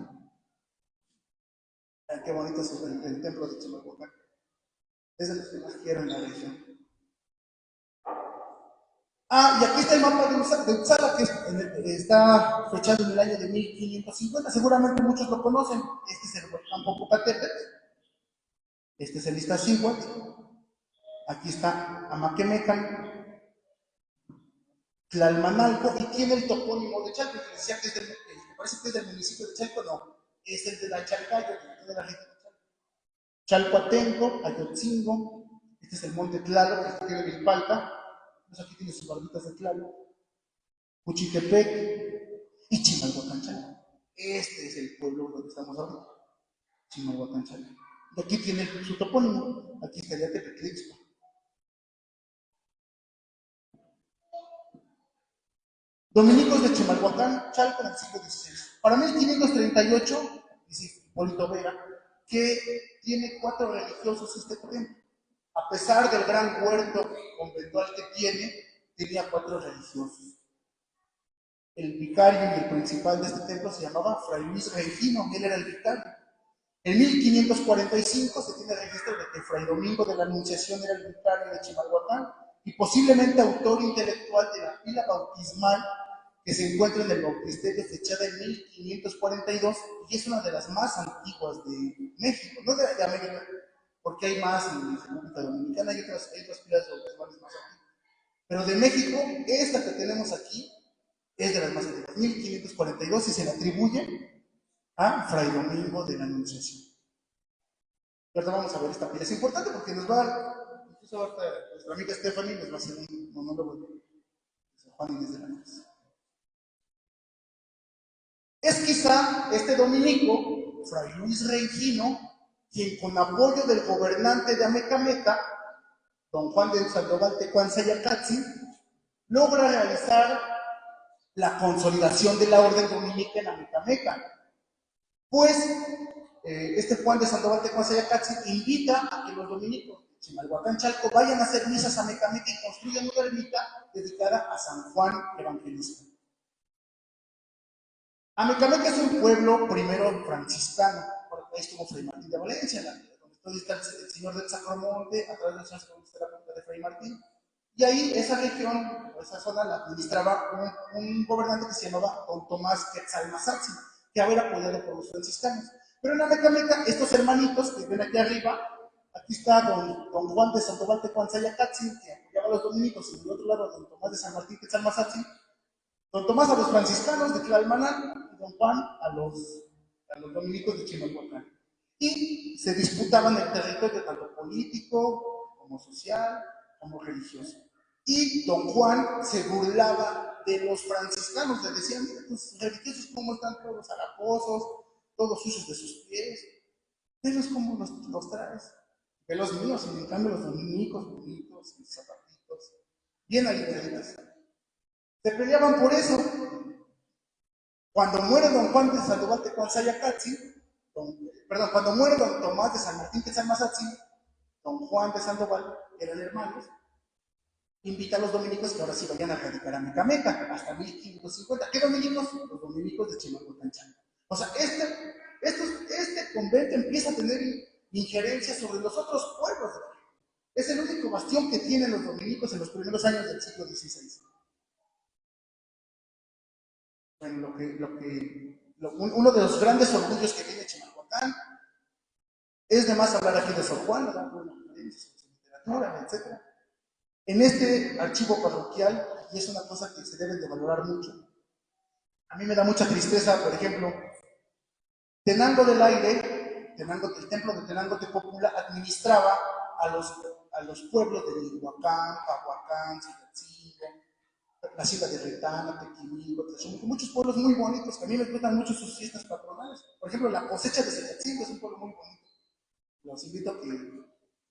Vean qué bonito es el templo de Chimalhuacán. Es de los que más quiero en la región. Y aquí está el mapa de Uppsala, que está fechado en el año de 1550. Seguramente muchos lo conocen. Este es el volcán Popocatépetl. Este es el Iztaccíhuatl. Aquí está Amaquemecan, Tlalmanalco, y tiene el topónimo de Chalco, que decía que es me parece que es del municipio de Chalco, no. Es el de la Chalcayo, de la región de Chalco. Chalcoatenco, Ayotzingo. Este es el monte Tlaloc, que tiene Vilpalta. Pues aquí tiene sus barbitas de Tlaloc. Juchitepec y Chimalhuacán. Este es el pueblo donde estamos ahorita, Chimalhuacán. Y aquí tiene su topónimo. Aquí estaría Tepetlixpa. Dominicos de Chimalhuacán, Chalco, en el siglo XVI. Para 1538, dice Hipólito Vera, que tiene 4 religiosos este templo. A pesar del gran huerto conventual que tiene, tenía 4 religiosos. El vicario y el principal de este templo se llamaba Fray Luis Rengino, y él era el vicario. En 1545 se tiene registro de que Fray Domingo de la Anunciación era el vicario de Chimalhuacán y posiblemente autor intelectual de la pila bautismal que se encuentra en el bautisterio, fechada en 1542, y es una de las más antiguas de México, no de América, porque hay más en República Dominicana, hay otras pilas bautismales más antiguas. Pero de México, esta que tenemos aquí es de las más antiguas, 1542, y se le atribuye a Fray Domingo de la Anunciación. Y ahora vamos a ver esta pila. Es importante porque nos va, incluso ahorita nuestra amiga Stephanie nos va a hacer un monólogo de San Juan Inés de la Cruz. Es quizá este dominico, Fray Luis Rengino, quien con apoyo del gobernante de Amecameca, don Juan de Sandoval Tecuan Sayacatzi, logra realizar la consolidación de la orden dominica en Amecameca. Pues este Juan de Sandoval Tecuan Sayacatzi invita a que los dominicos de Chimalhuacán, Chalco, vayan a hacer misas a Amecameca y construyan una ermita dedicada a San Juan Evangelista. Amecameca es un pueblo primero franciscano, por ahí estuvo Fray Martín de Valencia, donde está el señor del Sacromonte, a través del señor Sacromonte de la punta de Fray Martín, y ahí esa región, esa zona la administraba un gobernante que se llamaba don Tomás Quetzalmazatzin, que ahora era apoyado por los franciscanos. Pero en Amecameca, estos hermanitos que ven aquí arriba, aquí está don Juan de Sandoval Tecuan Sayacatzi, que apoyaba a los dominicos, y del otro lado don Tomás de San Martín Quetzalmazatzin, don Tomás a los franciscanos de Tlalmanán y don Juan a los dominicos de Chimalhuacán. Y se disputaban el territorio tanto político, como social, como religioso. Y don Juan se burlaba de los franciscanos, le decían, mira, tus religiosos cómo están todos haraposos, todos sucios de sus pies, velos cómo los traes. Ve los míos, y en cambio los dominicos bonitos, sus zapatitos, bien alineaditos. Se peleaban por eso. Cuando muere don Juan de Sandoval Tecuan Sayacatzi, cuando muere don Tomás de San Martín Quetzalmazatzin, don Juan de Sandoval, eran hermanos, invita a los dominicos que ahora sí vayan a radicar a Mecameca, hasta 1550. ¿Qué dominicos? Los dominicos de Chimalhuacán. O sea, este convento empieza a tener injerencia sobre los otros pueblos. Es el único bastión que tienen los dominicos en los primeros años del siglo XVI. Bueno, uno de los grandes orgullos que tiene Chimalhuacán es de más hablar aquí de Sor Juana, dando conferencias, su literatura, etc. En este archivo parroquial, y es una cosa que se debe de valorar mucho, a mí me da mucha tristeza, por ejemplo, Tenango del Aire, el templo de Tenango de Popula, administraba a los pueblos de Mihuacán, Pahuacán, Cihuatzingo, la Sierra de Retana, Tequimilco, Tlachomulco, muchos pueblos muy bonitos que a mí me gustan mucho sus fiestas patronales. Por ejemplo, la cosecha de Sayatzingo es un pueblo muy bonito. Los invito a que,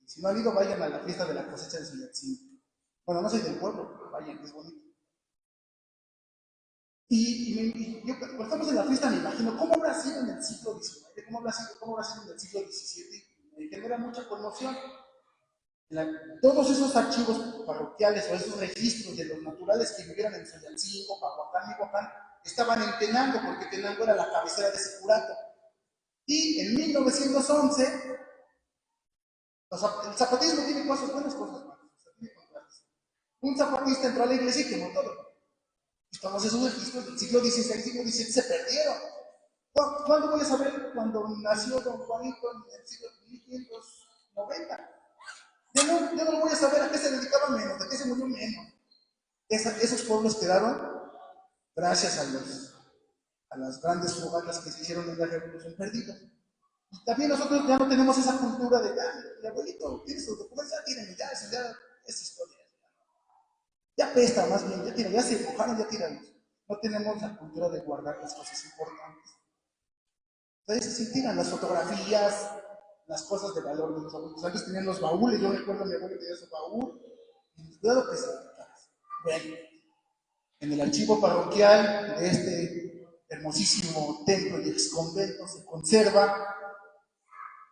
si no han ido, vayan a la fiesta de la cosecha de Sayatzingo. Bueno, no soy del pueblo, pero vayan, es bonito. Y yo, cuando estamos en la fiesta, me imagino cómo habrá sido en el siglo XIX, cómo habrá sido en el siglo XVII. Me genera mucha conmoción. Todos esos archivos parroquiales o esos registros de los naturales que vivieran en Sayatzingo, Pahuacán, Michoacán, estaban en Tenango, porque Tenango era la cabecera de ese curato. Y en 1911, el zapatismo tiene cosas buenas, cosas malas. Un zapatista entró a la iglesia y quemó todo. Y todos esos registros del siglo XVI, siglo XVII se perdieron. ¿Cuándo voy a saber cuando nació don Juanito en el siglo 1590? Yo no lo voy a saber a qué se dedicaba menos, a qué se murió menos. Esos pueblos quedaron gracias a las grandes fogatas que se hicieron en la Revolución perdidas. Y también nosotros ya no tenemos esa cultura de, mi abuelito tiene sus documentos, ya tienen, ya es historia. Ya pesta más bien, ya se mojaron, ya tiranos. No tenemos la cultura de guardar las cosas importantes. Entonces se tiran las fotografías, las cosas de valor de los abuelos. Antes tenían los baúles, yo recuerdo a mi abuelo que tenía su baúl, y cuidado que se bueno, en el archivo parroquial de este hermosísimo templo y exconvento se conserva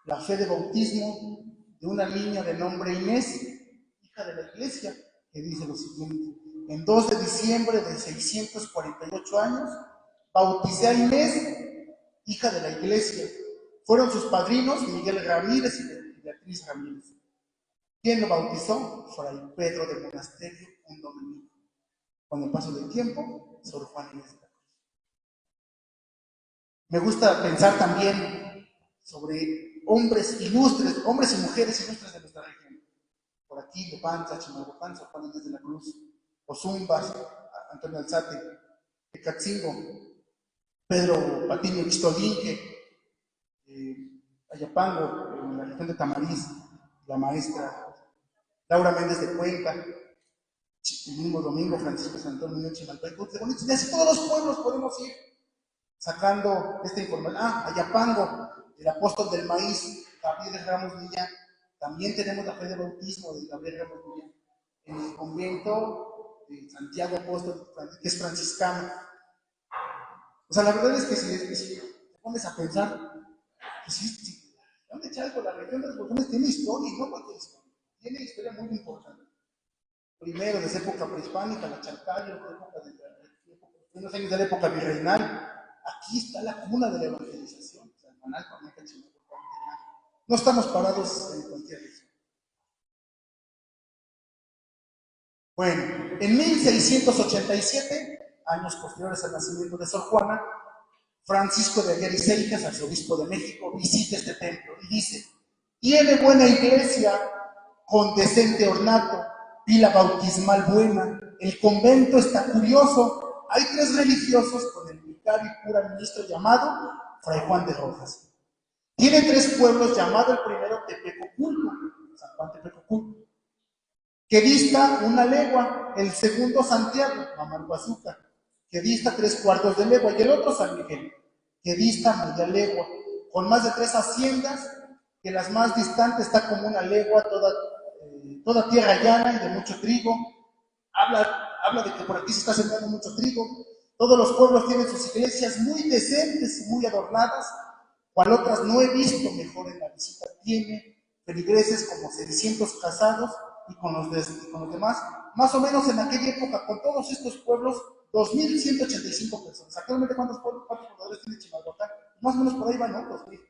la fe de bautismo de una niña de nombre Inés, hija de la iglesia, que dice lo siguiente: en 2 de diciembre de 648 años, bauticé a Inés, hija de la iglesia. Fueron sus padrinos Miguel Ramírez y Beatriz Ramírez. ¿Quién lo bautizó? Fray Pedro de Monasterio, un dominico. Con el paso del tiempo, Sor Juana Inés de la Cruz. Me gusta pensar también sobre hombres ilustres, hombres y mujeres ilustres de nuestra región. Por aquí, Lepanza, Chimalhuacán, Sor Juana Inés de la Cruz, Ozumbas, Antonio Alzate, Tecatzingo, Pedro Patiño Ixtolinque, Ayapango, en la región de Tamariz, la maestra Laura Méndez de Cuenca, el mismo domingo Francisco San Antonio Chimalhuacán, y así todos los pueblos podemos ir sacando esta información. Ayapango, el apóstol del maíz, Gabriel Ramos Millán. También tenemos la fe de bautismo de Gabriel Ramos Millán. En el convento de Santiago Apóstol, que es franciscano. O sea, la verdad es que si te pones a pensar, pues sí, ¿dónde Chalco? La región de los volcanes tiene historia, y no cualquier historia. Tiene historia muy importante. Primero, desde época prehispánica, la Chalcayo, unos años de la época virreinal. Aquí está la cuna de la evangelización. O sea, no estamos parados en cualquier región. Bueno, en 1687, años posteriores al nacimiento de Sor Juana, Francisco de Aguirre y Seijas, arzobispo de México, visita este templo y dice: tiene buena iglesia, con decente ornato, pila bautismal buena, el convento está curioso, hay 3 religiosos con el vicario y cura ministro llamado Fray Juan de Rojas. Tiene 3 pueblos, llamado el primero Tepecoculco, San Juan Tepecoculco, que dista 1 legua, el segundo Santiago, Mamalhuazúcar, que dista 3/4 de legua, y el otro San Miguel, que dista media legua, con más de 3 haciendas, que las más distantes está como 1 legua, toda tierra llana y de mucho trigo. Habla de que por aquí se está sembrando mucho trigo. Todos los pueblos tienen sus iglesias muy decentes y muy adornadas, cual otras no he visto. Mejor en la visita tiene feligreses como 600 casados, y con los demás, más o menos en aquella época, con todos estos pueblos, 2,185 personas. Actualmente, ¿cuántos pobladores tiene Chimalhuacán? Más o menos por ahí van, ¿no? 2,000.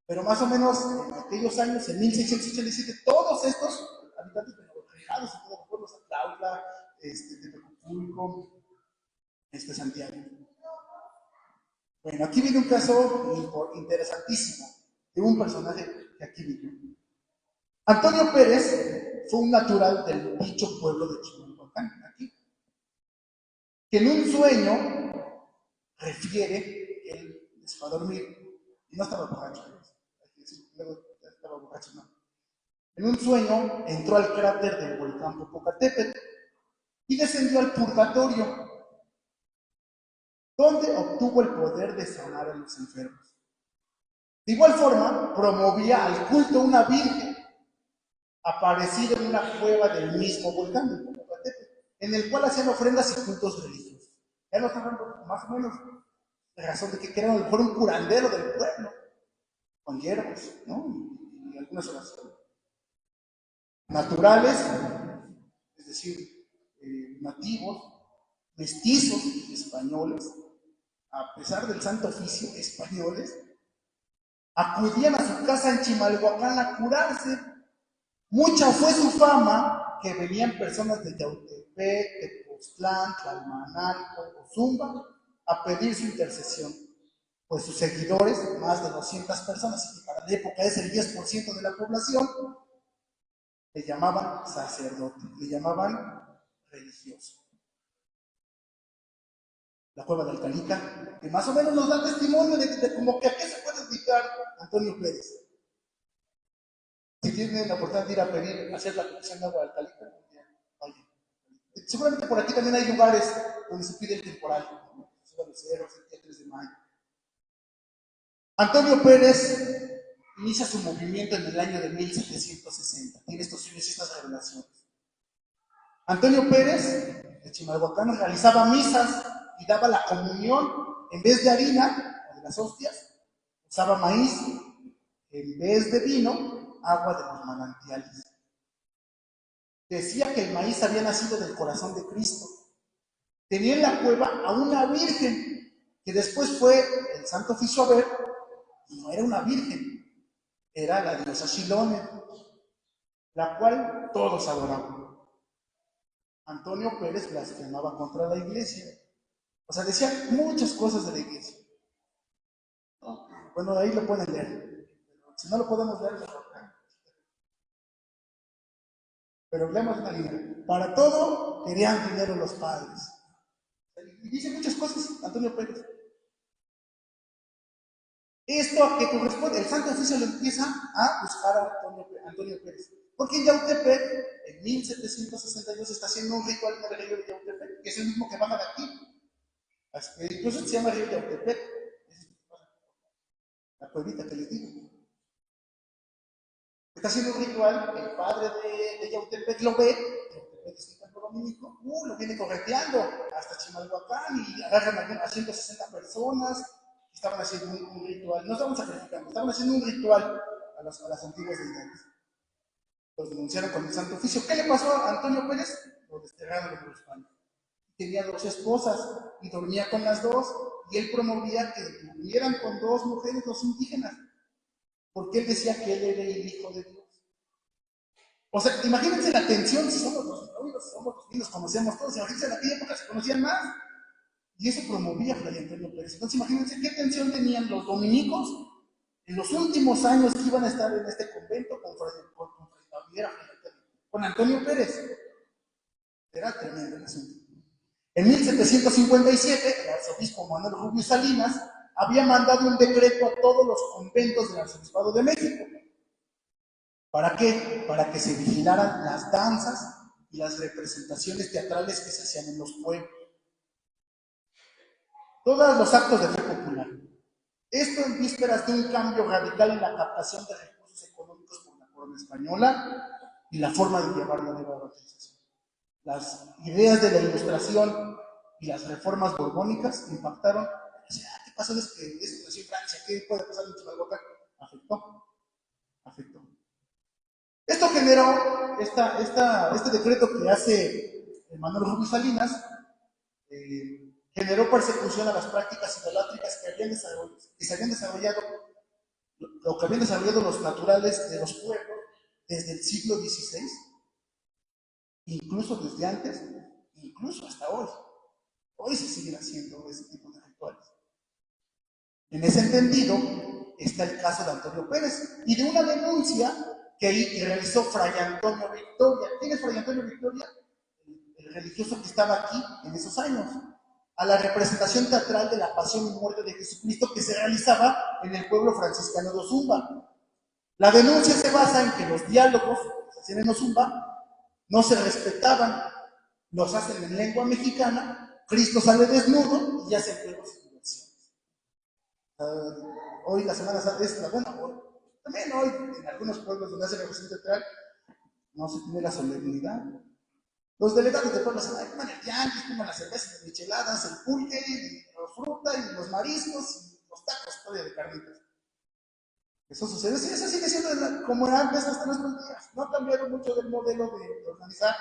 Pero más o menos en aquellos años, en 1687, todos estos habitantes reflejados en todos los pueblos, Atlautla, Tepecuculco, Santiago. Bueno, aquí viene un caso interesantísimo de un personaje que aquí vivió. Antonio Pérez fue un natural del dicho pueblo de Chimalhuacán, aquí, que en un sueño refiere que él se fue a dormir y no estaba borracho, luego estaba borracho, no. En un sueño entró al cráter del volcán Popocatépetl y descendió al purgatorio, donde obtuvo el poder de sanar a los enfermos. De igual forma, promovía al culto a una virgen aparecida en una cueva del mismo volcán, del Popocatépetl, en el cual hacían ofrendas y cultos religiosos. Ya nos están dando más o menos la razón de que era a lo mejor un curandero del pueblo, con hierbas, ¿no? Y algunas oraciones naturales, es decir, nativos, mestizos españoles, a pesar del santo oficio, españoles, acudían a su casa en Chimalhuacán a curarse. Mucha fue su fama que venían personas de Yautepec, Tepoztlán, Tlalmanalco, Ozumba, a pedir su intercesión. Pues sus seguidores, más de 200 personas, y para la época es el 10% de la población, le llamaban sacerdote, le llamaban religioso. La cueva de Alcalica, que más o menos nos da testimonio de como que a qué se puede dedicar Antonio Pérez. Si tienen la oportunidad de ir a pedir, hacer la petición de agua de Alcalica, vaya. Seguramente por aquí también hay lugares donde se pide el temporal, ¿no? Los cerros, el día 3 de mayo. Antonio Pérez inicia su movimiento en el año de 1760. Tiene estos sueños y estas revelaciones. Antonio Pérez, de Chimalhuacán, realizaba misas y daba la comunión en vez de harina, o de las hostias, usaba maíz, en vez de vino, agua de los manantiales. Decía que el maíz había nacido del corazón de Cristo. Tenía en la cueva a una virgen, que después fue el santo oficio a ver, y no era una virgen, era la diosa Shilone, la cual todos adoraban. Antonio Pérez blasfemaba contra la iglesia. O sea, decía muchas cosas de la iglesia. Bueno, ahí lo pueden leer. Si no lo podemos leer, pero leemos una línea. Para todo querían dinero los padres. Y dice muchas cosas Antonio Pérez. Esto a que corresponde, el santo oficio lo empieza a buscar a Antonio Pérez. Porque en Yautepec, en 1762, está haciendo un ritual en el río de Yautepec, que es el mismo que baja de aquí. Incluso se llama río Yautepec, la cuevita que les digo. Está haciendo un ritual, el padre de Yautepec lo ve, Yautepec es un templo dominico, lo viene correteando hasta Chimalhuacán y agarran a 160 personas. Estaban haciendo un ritual, no estaban sacrificando, estaban haciendo un ritual a las antiguas deidades. Los denunciaron con el santo oficio. ¿Qué le pasó a Antonio Pérez? Lo desterraron de España. Tenía 2 esposas y dormía con las 2, y él promovía que durmieran con 2 mujeres, 2 indígenas, porque él decía que él era el hijo de Dios. O sea, imagínense la tensión, si somos los niños, nos conocíamos todos, imagínense en aquella época se conocían más. Y eso promovía Fray Antonio Pérez. Entonces imagínense qué tensión tenían los dominicos en los últimos años que iban a estar en este convento con Antonio Pérez. Era tremendo el asunto. En 1757, el arzobispo Manuel Rubio Salinas había mandado un decreto a todos los conventos del arzobispado de México. ¿Para qué? Para que se vigilaran las danzas y las representaciones teatrales que se hacían en los pueblos. Todos los actos de fe popular. Esto en vísperas de un cambio radical en la captación de recursos económicos por la corona española y la forma de llevar la nueva evangelización. Las ideas de la Ilustración y las reformas borbónicas impactaron. ¿Qué pasó desde que esto nació en Francia? ¿Qué puede pasar en Chimalhuacán? Afectó. Esto generó este decreto que hace Manuel Rubio Salinas, generó persecución a las prácticas idolátricas que se habían desarrollado, lo que habían desarrollado los naturales de los pueblos desde el siglo XVI, incluso desde antes, incluso hasta hoy. Hoy se siguen haciendo ese tipo de rituales. En ese entendido está el caso de Antonio Pérez y de una denuncia que realizó Fray Antonio Victoria. ¿Quién es Fray Antonio Victoria? El religioso que estaba aquí en esos años, a la representación teatral de la pasión y muerte de Jesucristo que se realizaba en el pueblo franciscano de Ozumba. La denuncia se basa en que los diálogos que se hacían en Ozumba no se respetaban los hacen en lengua mexicana, Cristo sale desnudo y hacen juegos y diversiones. Hoy la Semana Santa es la buena, también hoy en algunos pueblos donde hacen revolución teatral no se tiene la solemnidad. Los delegados de pueblos se van a comer el tianguis, comen las cervezas, las micheladas, el pulque, la fruta y los mariscos y los tacos todavía de carnitas. Eso sucede, sí, eso sigue siendo como era antes hasta nuestros días. No ha cambiado mucho del modelo de organizar.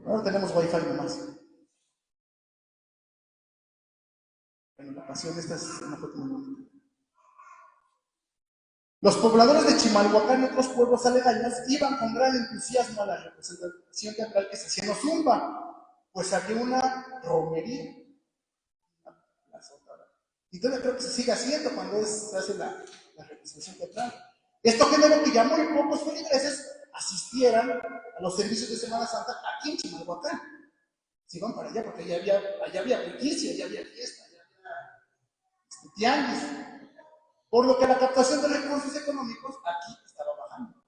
Ahora tenemos wifi nomás. Bueno, la pasión esta es una foto muy bonita. Los pobladores de Chimalhuacán y otros pueblos aledaños iban con gran entusiasmo a la representación teatral que se hacía en Ozumba, pues había una romería. Y todavía creo que se sigue haciendo cuando se hace la representación teatral. Esto generó que ya muy pocos feligreses asistieran a los servicios de Semana Santa aquí en Chimalhuacán. Se iban para allá porque allá había justicia, allá había fiesta, allá había tianguis. Por lo que la captación de recursos económicos aquí estaba bajando.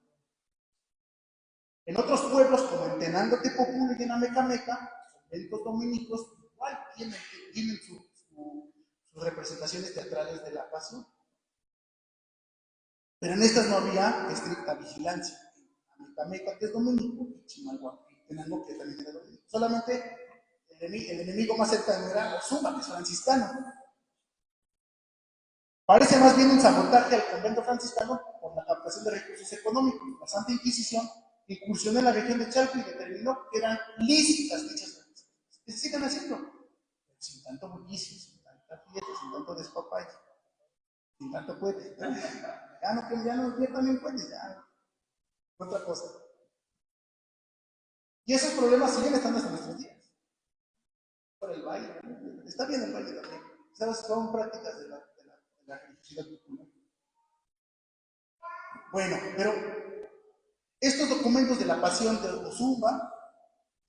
En otros pueblos, como en Tenango, Tepopul y en Amecameca, médicos dominicos igual tienen sus representaciones teatrales de la pasión. Pero en estas no había estricta vigilancia. Amecameca, que es dominico, y Chimalhuacán, y Tenango, que también era dominico. Solamente el enemigo más cercano era Ozumba, que es franciscano. Parece más bien un sabotaje al convento franciscano por la captación de recursos económicos. La Santa Inquisición incursionó en la región de Chalco y determinó que eran lícitas dichas recursos. Que se sigan haciendo, pero sin tanto bullicio, sin tanta fiesta, sin tanto despapalle, sin tanto puede. Ya también puede, ya. Otra cosa. Y esos problemas siguen estando hasta nuestros días. Por el baile, está bien el baile también. ¿Sabes? Son prácticas de la religiosidad popular. Bueno, pero estos documentos de la pasión de Ozumba,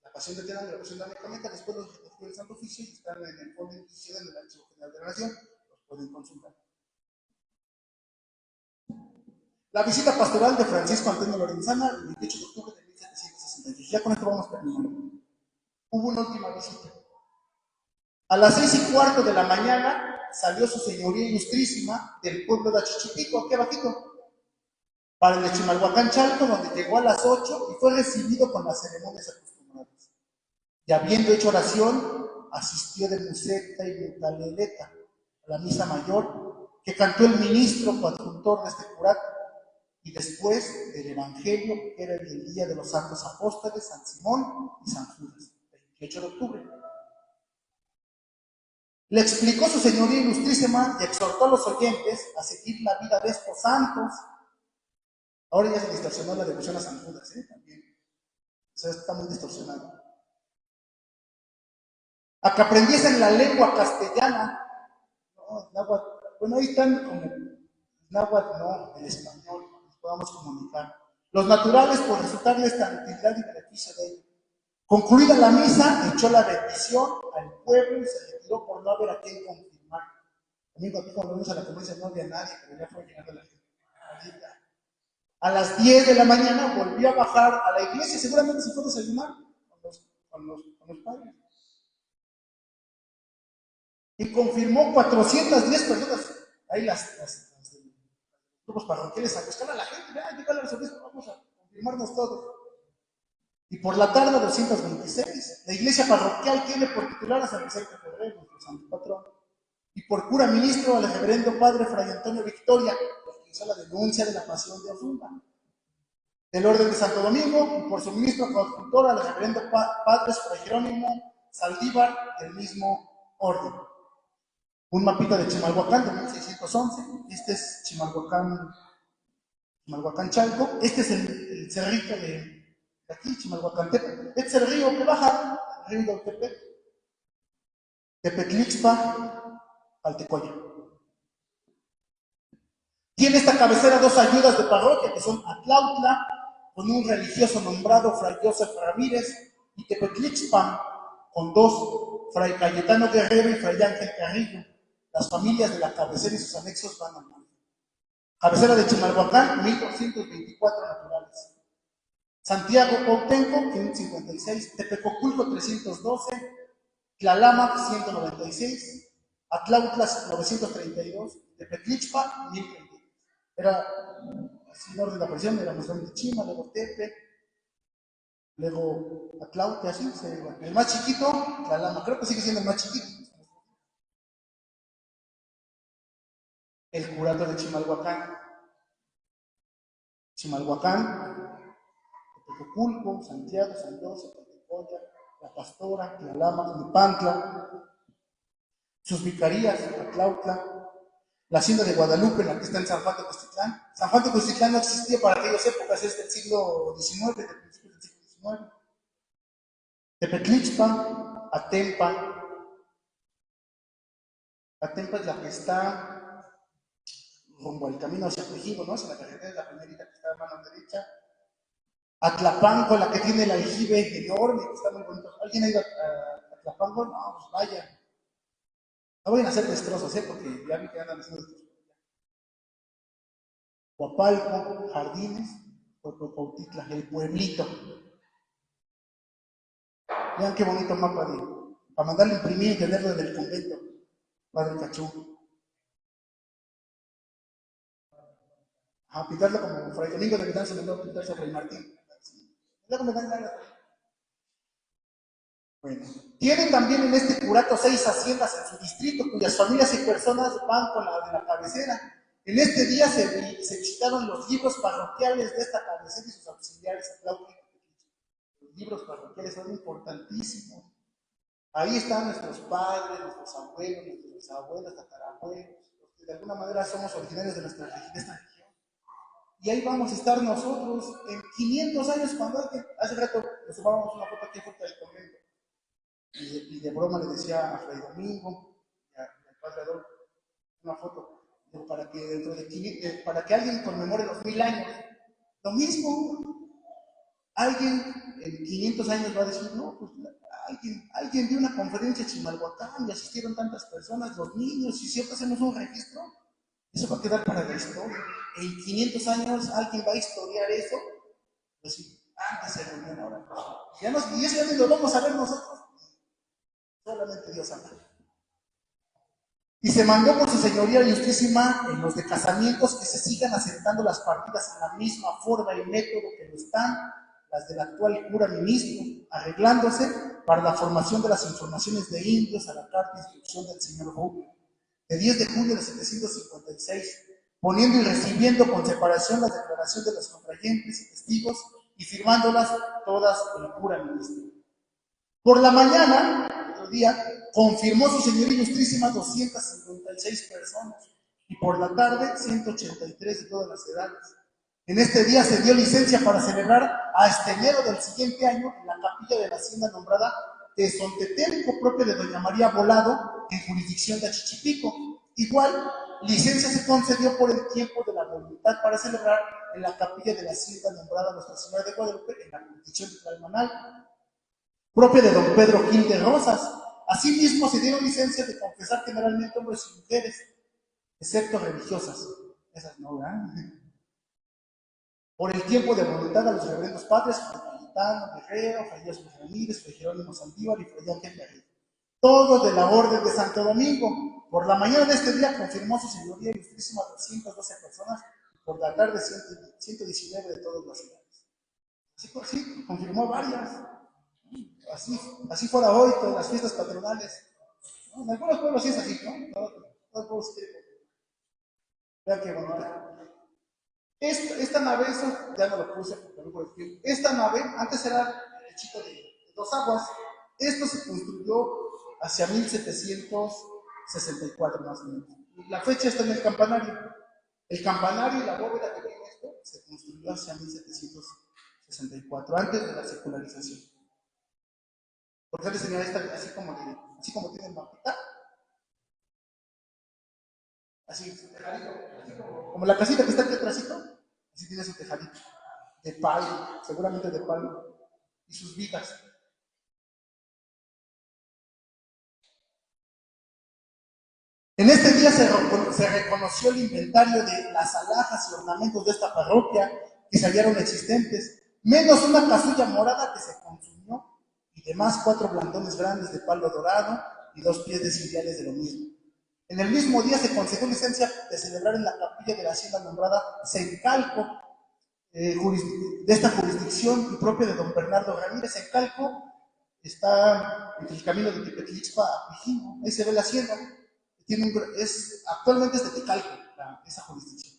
la pasión de Tenango y la pasión de Amecameca, después los recogió el Santo Oficio y están en el Fondo de Inquisición en el Archivo General de la Nación, los pueden consultar. La visita pastoral de Francisco Antonio Lorenzana, el 28 de octubre de 1766. Ya con esto vamos terminando. Hubo una última visita. A las 6:15 de la mañana salió su señoría ilustrísima del pueblo de Achichipico, aquí abajito, para el de Chimalhuacán, Chalco, donde llegó a las 8 y fue recibido con las ceremonias acostumbradas. Y habiendo hecho oración, asistió de museta y mutaleleta a la misa mayor que cantó el ministro coadjutor de este curato, y después del Evangelio, que era el día de los santos apóstoles, San Simón y San Judas, 28 de octubre. Le explicó su señoría ilustrísima y exhortó a los oyentes a seguir la vida de estos santos. Ahora ya se distorsionó la devoción a San Judas, también. O sea, está muy distorsionado. A que aprendiesen la lengua castellana. No, náhuatl. Bueno, ahí están como náhuatl, no, el español, nos podamos comunicar. Los naturales, por resultarles tan utilidad y beneficio de ellos. Concluida la misa, echó la bendición al pueblo y se retiró por no haber a quien confirmar. Amigo, aquí cuando vamos a la conferencia no había nadie, pero ya fue llegando la gente. A las 10 de la mañana volvió a bajar a la iglesia, seguramente se fue a desayunar con los padres. Y confirmó 410 personas. Ahí los grupos parroquiales a buscar a la gente, llega al arzobispo, vamos a confirmarnos todos. Y por la tarde 226, la iglesia parroquial tiene por titular a San Vicente Ferrer, nuestro santo patrón, y por cura ministro al reverendo padre Fray Antonio Victoria, que hizo la denuncia de la pasión de Ozumba, del orden de Santo Domingo, y por su ministro coadjutor al reverendo padre Fray Jerónimo Saldívar, del mismo orden. Un mapita de Chimalhuacán de 1611, este es Chimalhuacán Chalco, este es el cerrito de aquí, Chimalhuacán Tepe. Este es el río que baja, el río del Tepe, Tepetlixpa, Altecoya. Tiene esta cabecera dos ayudas de parroquia, que son Atlautla, con un religioso nombrado Fray Joseph Ramírez, y Tepetlixpan, con dos, Fray Cayetano Guerrero y Fray Ángel Carrillo. Las familias de la cabecera y sus anexos van al mar. Cabecera de Chimalhuacán, 1224 naturales. Santiago Cuauhtémoc, 556, Tepecoculco, 312, Tlalama, 196, Atlautla, 932, Tepetlichpa, 1030. Era así en orden de aparición, era más grande Chima, luego Tepe, luego Atlautla, así se iba. El más chiquito, Tlalama, creo que sigue siendo el más chiquito. El curato de Chimalhuacán, Tepecoculco, Santiago, San José, Tepecoya, La Pastora, Tlalama, Nipantla, sus vicarías, Atlautla, la hacienda de Guadalupe, la que está en San Juan de Costitlán. San Juan de Costitlán no existía para aquellas épocas, es del siglo XIX, del principio del siglo XIX. Tepetlixpa, Atempa. Atempa es la que está rumbo al camino hacia Tejido, ¿no? Es la carretera de la primerita que está a mano derecha. Atlapanco, la que tiene el aljibe enorme, que está muy bonito. ¿Alguien ha ido a Atlapanco? No, pues vaya. No vayan a hacer destrozos, porque ya vi que andan haciendo destrozos. Coapalco, Jardines, Cuautitla, el pueblito. Vean qué bonito mapa para mandarle a imprimir y tenerlo en el convento. Padre Cachú. A pintarlo como Fray Domingo de Vitán se mandó a pintar sobre Fray Martín. Luego me dan ganas. Bueno, tienen también en este curato 6 haciendas en su distrito, cuyas familias y personas van con la de la cabecera. En este día se visitaron los libros parroquiales de esta cabecera y sus auxiliares. Los libros parroquiales son importantísimos. Ahí están nuestros padres, nuestros abuelos, nuestros abuelos, tatarabuelos, los que de alguna manera somos originarios de esta región. Y ahí vamos a estar nosotros en 500 años, cuando hace rato nos tomábamos una foto aquí fuera del convento. Y de broma le decía a Fray Domingo y al padre Adolfo, una foto, para que dentro de para que alguien conmemore los 1000 años. Lo mismo, alguien en 500 años va a decir, no, pues alguien dio una conferencia en Chimalhuacán y asistieron tantas personas, los niños, y siempre hacemos un registro, eso va a quedar para la historia. En 500 años alguien va a historiar eso, decir, antes se reunían ahora. Y eso ya ni lo vamos a ver nosotros, solamente Dios ama. Y se mandó por su señoría justísima en los de casamientos que se sigan asentando las partidas en la misma forma y método que lo están las del actual cura ministro, arreglándose para la formación de las informaciones de indios a la carta de instrucción del señor Rubio, de 10 de julio de 756, poniendo y recibiendo con separación la declaración de los contrayentes y testigos y firmándolas todas el cura ministro. Por la mañana, otro día, confirmó su señoría ilustrísima 256 personas y por la tarde 183 de todas las edades. En este día se dio licencia para celebrar hasta enero del siguiente año en la capilla de la hacienda nombrada Tezontetelco, propia de doña María Volado, en jurisdicción de Achichipico. Igual, licencia se concedió por el tiempo de la voluntad para celebrar en la capilla de la hacienda nombrada Nuestra Señora de Guadalupe, en la jurisdicción de Tlalmanal, propia de don Pedro Gil de Rosas. Asimismo, se dieron licencias de confesar generalmente hombres y mujeres, excepto religiosas. Esas no, ¿verdad? Por el tiempo de voluntad a los reverendos padres, Fray Cayetano Guerrero, Fray Jesús Ramírez, Fray Jerónimo Saldívar y Fray Ángel Garrido. Todos de la Orden de Santo Domingo. Por la mañana de este día confirmó su señoría ilustrísima 212 personas y por la tarde 119 de todas las ciudades. Sí, confirmó varias. Así fuera hoy, todas las fiestas patronales. ¿No? En algunos pueblos sí es así, ¿no? Todos los pueblos quieren. Vean qué bonita. Esta nave, eso ya no lo puse porque no puedo decir. Esta nave, antes era el chico de 2 aguas. Esto se construyó hacia 1764 más o menos. La fecha está en el campanario. El campanario y la bóveda que viene esto se construyó hacia 1764, antes de la secularización. Porque antes tenía esta así como tiene el mapita. Así, su tejadito, como la casita que está aquí atrásito, así tiene su tejadito, de palo, seguramente de palo, y sus vigas. En este día se reconoció el inventario de las alhajas y ornamentos de esta parroquia que se hallaron existentes, menos una casulla morada que se consumió, y demás 4 blandones grandes de palo dorado y 2 pies de ciriales de lo mismo. En el mismo día se concedió licencia de celebrar en la capilla de la hacienda nombrada Sencalco, de esta jurisdicción y propia de don Bernardo Ramírez. Sencalco está entre el camino de Tepetlixpa a Pijino, ahí se ve la hacienda. Actualmente es de Tecalco, esa jurisdicción.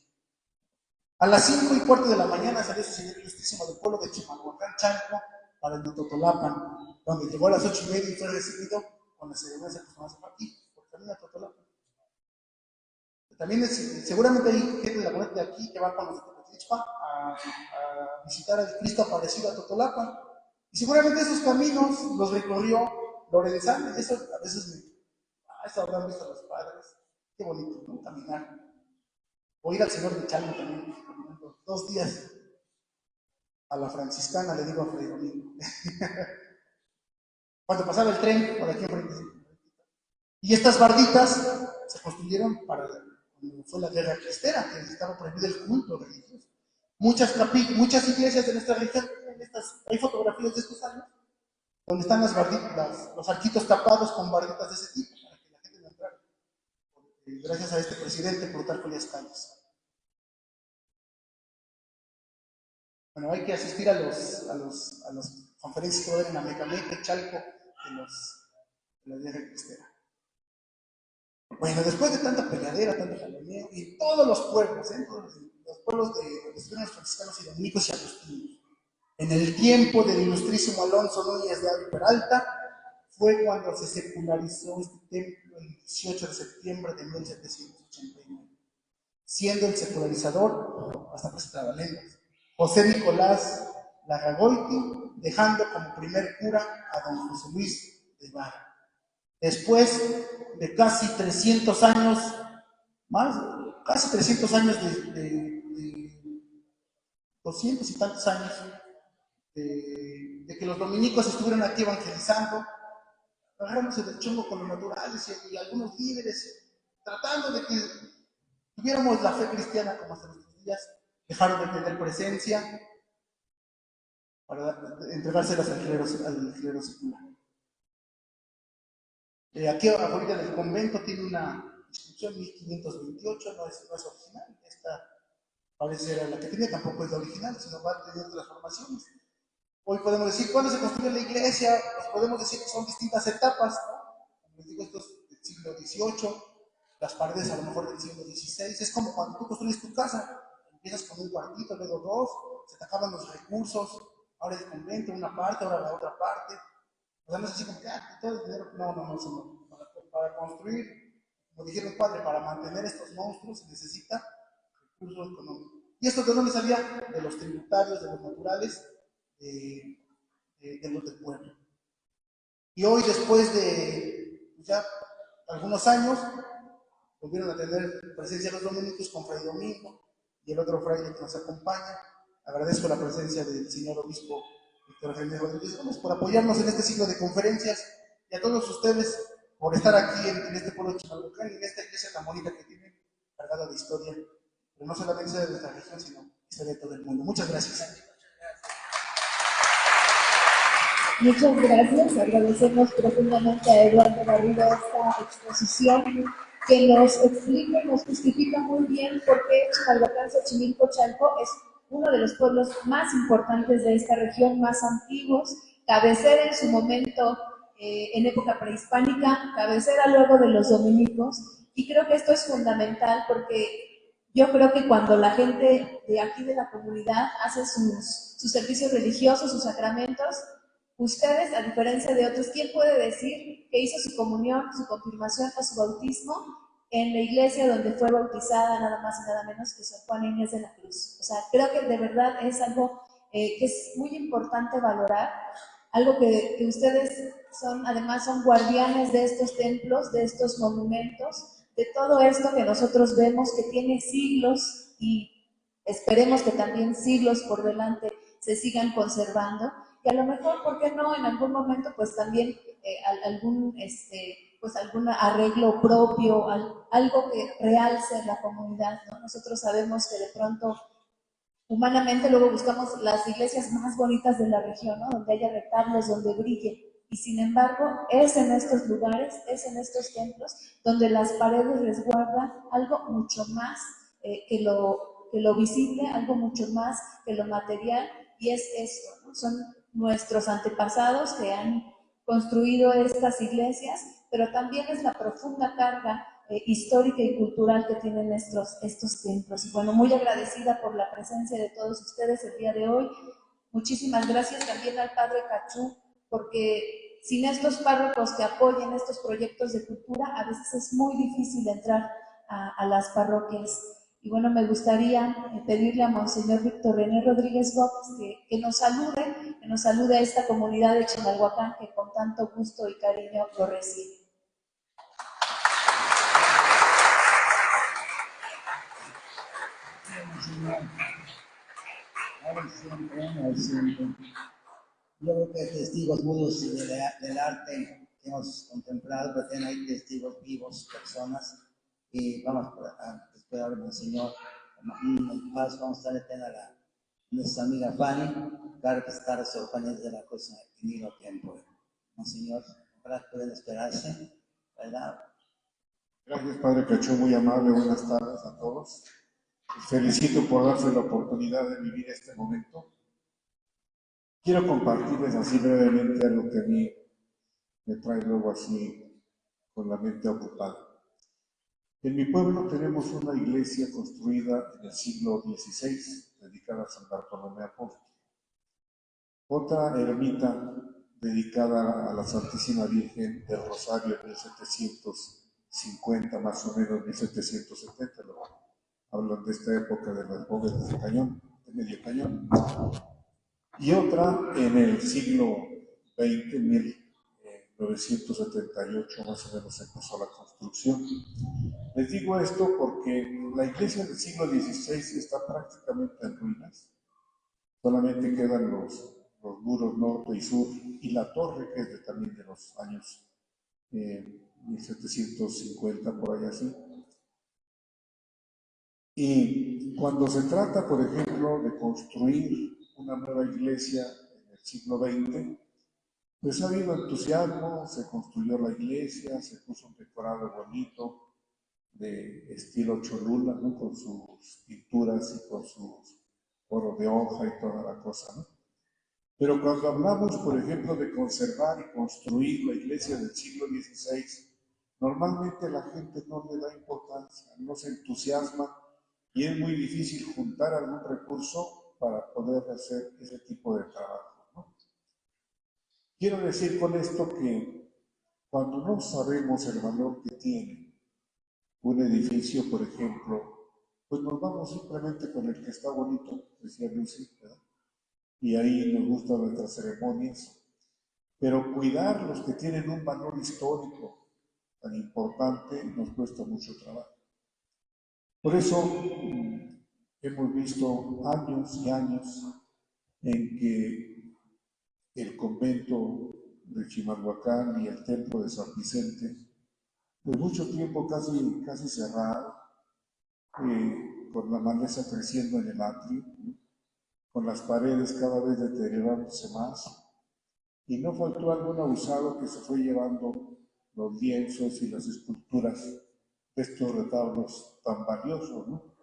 A las 5:15 de la mañana salió su señor ilustrísimo del pueblo de Chimalhuacán, Chalco, para el de Totolapan, donde llegó a las 8:30 y fue recibido con la ceremonia que se aquí, por camino a Totolapan. También seguramente hay gente de la comunidad de aquí que va con los de Tepetlixpa a visitar al Cristo aparecido a Totolapan. Y seguramente esos caminos los recorrió Lorenzana. Eso a veces eso habrán visto a los padres. Qué bonito, ¿no? Caminar. O ir al señor de Chalmo también, caminando 2 días a la franciscana, le digo a Fray Domingo. Cuando pasaba el tren, por aquí enfrente. Y estas barditas se construyeron para cuando fue la guerra cristera, que estaba prohibido el culto religioso. Muchas iglesias de nuestra región, hay fotografías de estos años, donde están las barditas, los arquitos tapados con barditas de ese tipo, para que la gente no entrara. Gracias a este presidente Plutarco Elías Calles. Bueno, hay que asistir a las conferencias que va a haber en Amecameca, Chalco, de la guerra cristera. Bueno, después de tanta peleadera, tanto jaloneo, y todos los pueblos, todos los pueblos de donde estuvieron los franciscanos y dominicos y agustinos, en el tiempo del ilustrísimo Alonso Núñez de Ávila Peralta, fue cuando se secularizó este templo el 18 de septiembre de 1789, siendo el secularizador, hasta pues trabalenguas, José Nicolás Larragoiti, dejando como primer cura a don José Luis de Vara. Después de casi 300 años, casi 300 años de 200 y tantos años de que los dominicos estuvieron aquí evangelizando, agarrándose del chongo con los naturales y algunos líderes, tratando de que tuviéramos la fe cristiana como hasta nuestros días, dejaron de tener presencia para entregárselas al clero secular. Aquí afuera del convento tiene una inscripción 1528, no es original, esta parece ser la que tenía, tampoco es la original, sino va teniendo transformaciones. Hoy podemos decir, ¿cuándo se construye la iglesia? Pues podemos decir que son distintas etapas, ¿no? Como les digo, esto es del siglo XVIII, las paredes a lo mejor del siglo XVI. Es como cuando tú construyes tu casa, empiezas con un cuartito, luego 2, se te acaban los recursos, ahora el convento, una parte, ahora la otra parte. O sea, no es así como que, todo el dinero, no, eso no. Para construir, como dijeron padre, para mantener estos monstruos se necesita recursos económicos. ¿Y esto de dónde salía? De los tributarios, de los naturales, de los del pueblo. Y hoy, después de ya algunos años, volvieron a tener presencia los dominicos con Fray Domingo y el otro fraile que nos acompaña. Agradezco la presencia del señor obispo Víctor Jaime Rodríguez Gómez por apoyarnos en este ciclo de conferencias, y a todos ustedes por estar aquí en este pueblo de Chimalhuacán y en esta iglesia tan bonita que tiene, cargada de historia, pero no solamente de nuestra región, sino historia de todo el mundo. Muchas gracias. Muchas gracias. Agradecemos profundamente a Eduardo Garrido esta exposición que nos explica y nos justifica muy bien por qué Chimalhuacán, Xochimilco, Chalco es uno de los pueblos más importantes de esta región, más antiguos, cabecera en su momento en época prehispánica, cabecera luego de los dominicos, y creo que esto es fundamental porque yo creo que cuando la gente de aquí de la comunidad hace sus servicios religiosos, sus sacramentos, ustedes, a diferencia de otros, ¿quién puede decir que hizo su comunión, su confirmación o su bautismo en la iglesia donde fue bautizada nada más y nada menos que Sor Juana Inés de la Cruz? O sea, creo que de verdad es algo que es muy importante valorar, algo que ustedes además son guardianes de estos templos, de estos monumentos, de todo esto que nosotros vemos que tiene siglos y esperemos que también siglos por delante se sigan conservando, que a lo mejor, ¿por qué no? En algún momento, pues también algún arreglo propio, algo que realce la comunidad, ¿no? Nosotros sabemos que de pronto humanamente luego buscamos las iglesias más bonitas de la región, ¿no? Donde haya retablos, donde brille. Y sin embargo, es en estos lugares, es en estos templos, donde las paredes resguardan algo mucho más que lo visible, algo mucho más que lo material, y es esto, ¿no? Son nuestros antepasados que han construido estas iglesias, pero también es la profunda carga histórica y cultural que tienen estos templos. Y bueno, muy agradecida por la presencia de todos ustedes el día de hoy. Muchísimas gracias también al Padre Cachú, porque sin estos párrocos que apoyen estos proyectos de cultura, a veces es muy difícil entrar a las parroquias. Y bueno, me gustaría pedirle a Monseñor Víctor René Rodríguez Gómez que nos salude a esta comunidad de Chimalhuacán que con tanto gusto y cariño lo recibe. Yo creo que testigos mudos del arte que hemos contemplado, pero también hay testigos vivos, personas, y vamos a esperar al Señor. En paz vamos a estar a nuestra amiga Fanny, claro que estar sorprendidos de la cosa en mismo tiempo. Señor, para pueden esperarse, ¿verdad? Gracias, Padre Cachú, muy amable. Buenas tardes a todos. Les felicito por darse la oportunidad de vivir este momento. Quiero compartirles así brevemente algo que a mí me trae luego así con la mente ocupada. En mi pueblo tenemos una iglesia construida en el siglo XVI, dedicada a San Bartolomé Apóstol. Otra ermita dedicada a la Santísima Virgen del Rosario en 1750, más o menos 1770, hablan de esta época de las bóvedas de cañón, de medio cañón. Y otra en el siglo XX, 1978, más o menos empezó la construcción. Les digo esto porque la iglesia del siglo XVI está prácticamente en ruinas. Solamente quedan los muros norte y sur y la torre, que es también de los años 1750, por ahí así. Y cuando se trata, por ejemplo, de construir una nueva iglesia en el siglo XX, pues ha habido entusiasmo, se construyó la iglesia, se puso un decorado bonito de estilo Cholula, ¿no? Con sus pinturas y con sus oro de hoja y toda la cosa, ¿no? Pero cuando hablamos, por ejemplo, de conservar y construir la iglesia del siglo XVI, normalmente la gente no le da importancia, no se entusiasma y es muy difícil juntar algún recurso para poder hacer ese tipo de trabajo, ¿no? Quiero decir con esto que cuando no sabemos el valor que tiene un edificio, por ejemplo, pues nos vamos simplemente con el que está bonito, decía Lucy, ¿verdad? Y ahí nos gustan nuestras ceremonias, pero cuidar los que tienen un valor histórico tan importante nos cuesta mucho trabajo. Por eso hemos visto años y años en que el convento de Chimalhuacán y el templo de San Vicente, pues mucho tiempo casi cerrado, con la maleza creciendo en el atrio, con las paredes cada vez deteriorándose más, y no faltó algún abusado que se fue llevando los lienzos y las esculturas de estos retablos tan valiosos, ¿no?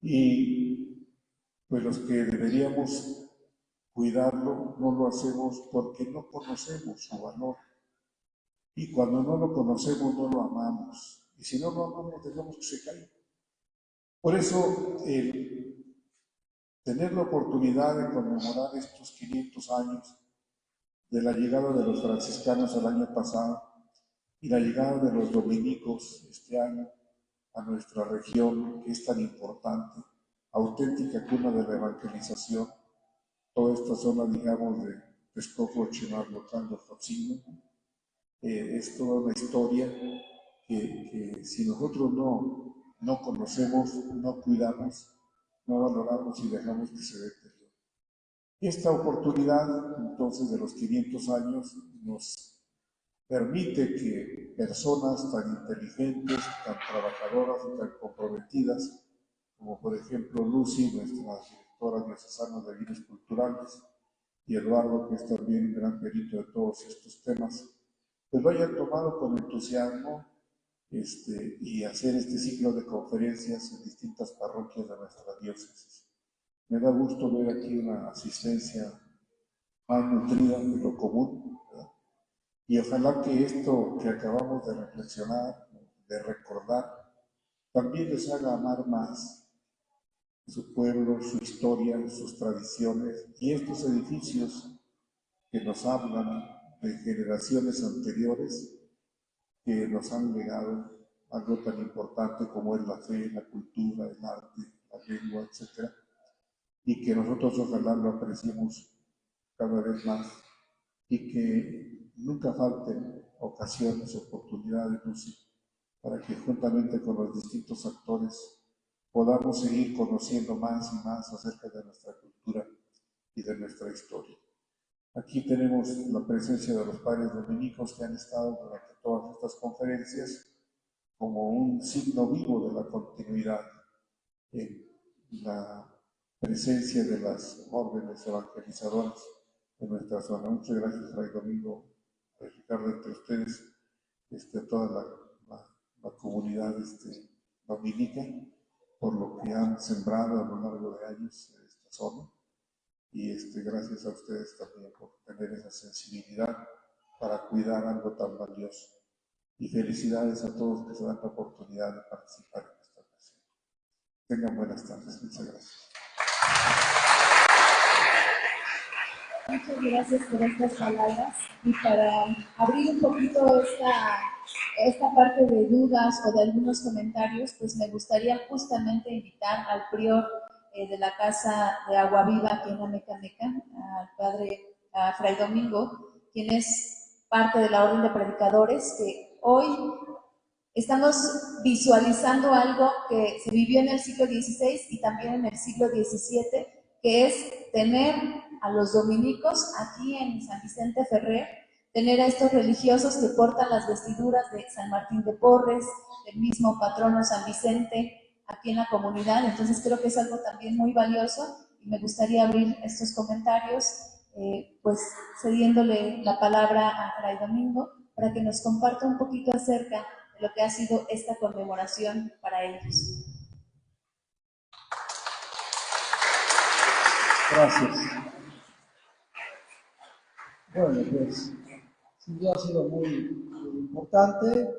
Y pues los que deberíamos cuidarlo no lo hacemos porque no conocemos su valor. Y cuando no lo conocemos no lo amamos. Y si no lo amamos dejamos que se caiga. Por eso tener la oportunidad de conmemorar estos 500 años de la llegada de los franciscanos el año pasado y la llegada de los dominicos este año a nuestra región, que es tan importante, auténtica cuna de la evangelización, toda esta zona, digamos, de Texcoco, Chimalhuacán, Oaxaca, es toda una historia que si nosotros no conocemos, no cuidamos, no valoramos y dejamos que se deteriore. Esta oportunidad, entonces, de los 500 años nos permite que personas tan inteligentes, tan trabajadoras y tan comprometidas como por ejemplo Lucy, nuestra directora diocesana de bienes culturales, y Eduardo, que es también un gran perito de todos estos temas, pues lo hayan tomado con entusiasmo y hacer este ciclo de conferencias en distintas parroquias de nuestra diócesis. Me da gusto ver aquí una asistencia más nutrida de lo común, ¿verdad? Y ojalá que esto que acabamos de reflexionar, de recordar, también les haga amar más su pueblo, su historia, sus tradiciones y estos edificios que nos hablan de generaciones anteriores que nos han legado algo tan importante como es la fe, la cultura, el arte, la lengua, etc. Y que nosotros ojalá lo apreciemos cada vez más y que nunca falten ocasiones, oportunidades, Lucy, para que juntamente con los distintos actores podamos seguir conociendo más y más acerca de nuestra cultura y de nuestra historia. Aquí tenemos la presencia de los padres dominicos que han estado durante todas estas conferencias como un signo vivo de la continuidad en la presencia de las órdenes evangelizadoras en nuestra zona. Muchas gracias, Fray Domingo, Ricardo, entre ustedes, toda la comunidad dominica, por lo que han sembrado a lo largo de años en esta zona. Y gracias a ustedes también por tener esa sensibilidad para cuidar algo tan valioso. Y felicidades a todos que se dan la oportunidad de participar en esta ocasión. Tengan buenas tardes. Muchas gracias. Muchas gracias por estas palabras y para abrir un poquito esta parte de dudas o de algunos comentarios, pues me gustaría justamente invitar al prior de la Casa de Agua Viva aquí en Amecameca, al padre Fray Domingo, quien es parte de la Orden de Predicadores, que hoy estamos visualizando algo que se vivió en el siglo XVI y también en el siglo XVII, que es tener a los dominicos aquí en San Vicente Ferrer, tener a estos religiosos que portan las vestiduras de San Martín de Porres, del mismo patrono San Vicente, aquí en la comunidad. Entonces creo que es algo también muy valioso y me gustaría abrir estos comentarios, pues cediéndole la palabra a Fray Domingo para que nos comparta un poquito acerca de lo que ha sido esta conmemoración para ellos. Gracias. Bueno, pues sin duda ha sido muy importante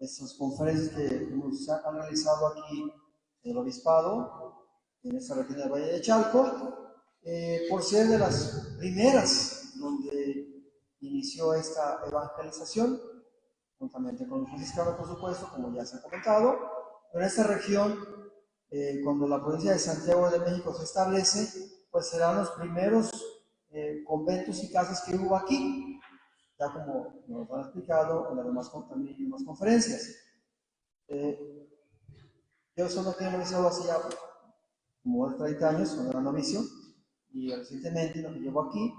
estas conferencias que han realizado aquí en el Obispado, en esta región del Valle de Chalco, por ser de las primeras donde inició esta evangelización, juntamente con los franciscanos, por supuesto, como ya se ha comentado. Pero en esta región, cuando la provincia de Santiago de México se establece, pues serán los primeros conventos y casas que hubo aquí, ya como nos han explicado en las demás conferencias. Yo solo aquí en el noviciado hace ya como 30 años, cuando era novicio, y recientemente lo que llevo aquí,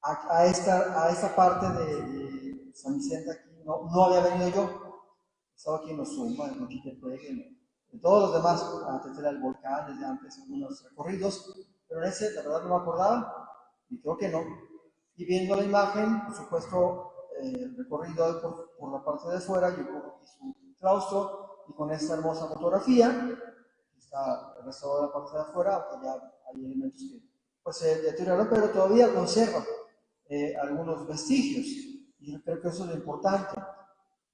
a esta parte de San Vicente aquí, no había venido yo, estaba aquí en los Zumba, en Oquitepec, en todos los demás, a Tetela del Volcán, desde antes algunos recorridos, pero en ese la verdad no me acordaba, y creo que no. Y viendo la imagen, por supuesto, el recorrido por la parte de afuera, yo pongo aquí su claustro, y con esta hermosa fotografía, está el resto de la parte de afuera, aunque ya hay elementos que pues, se deterioraron, pero todavía conservan algunos vestigios, y yo creo que eso es lo importante.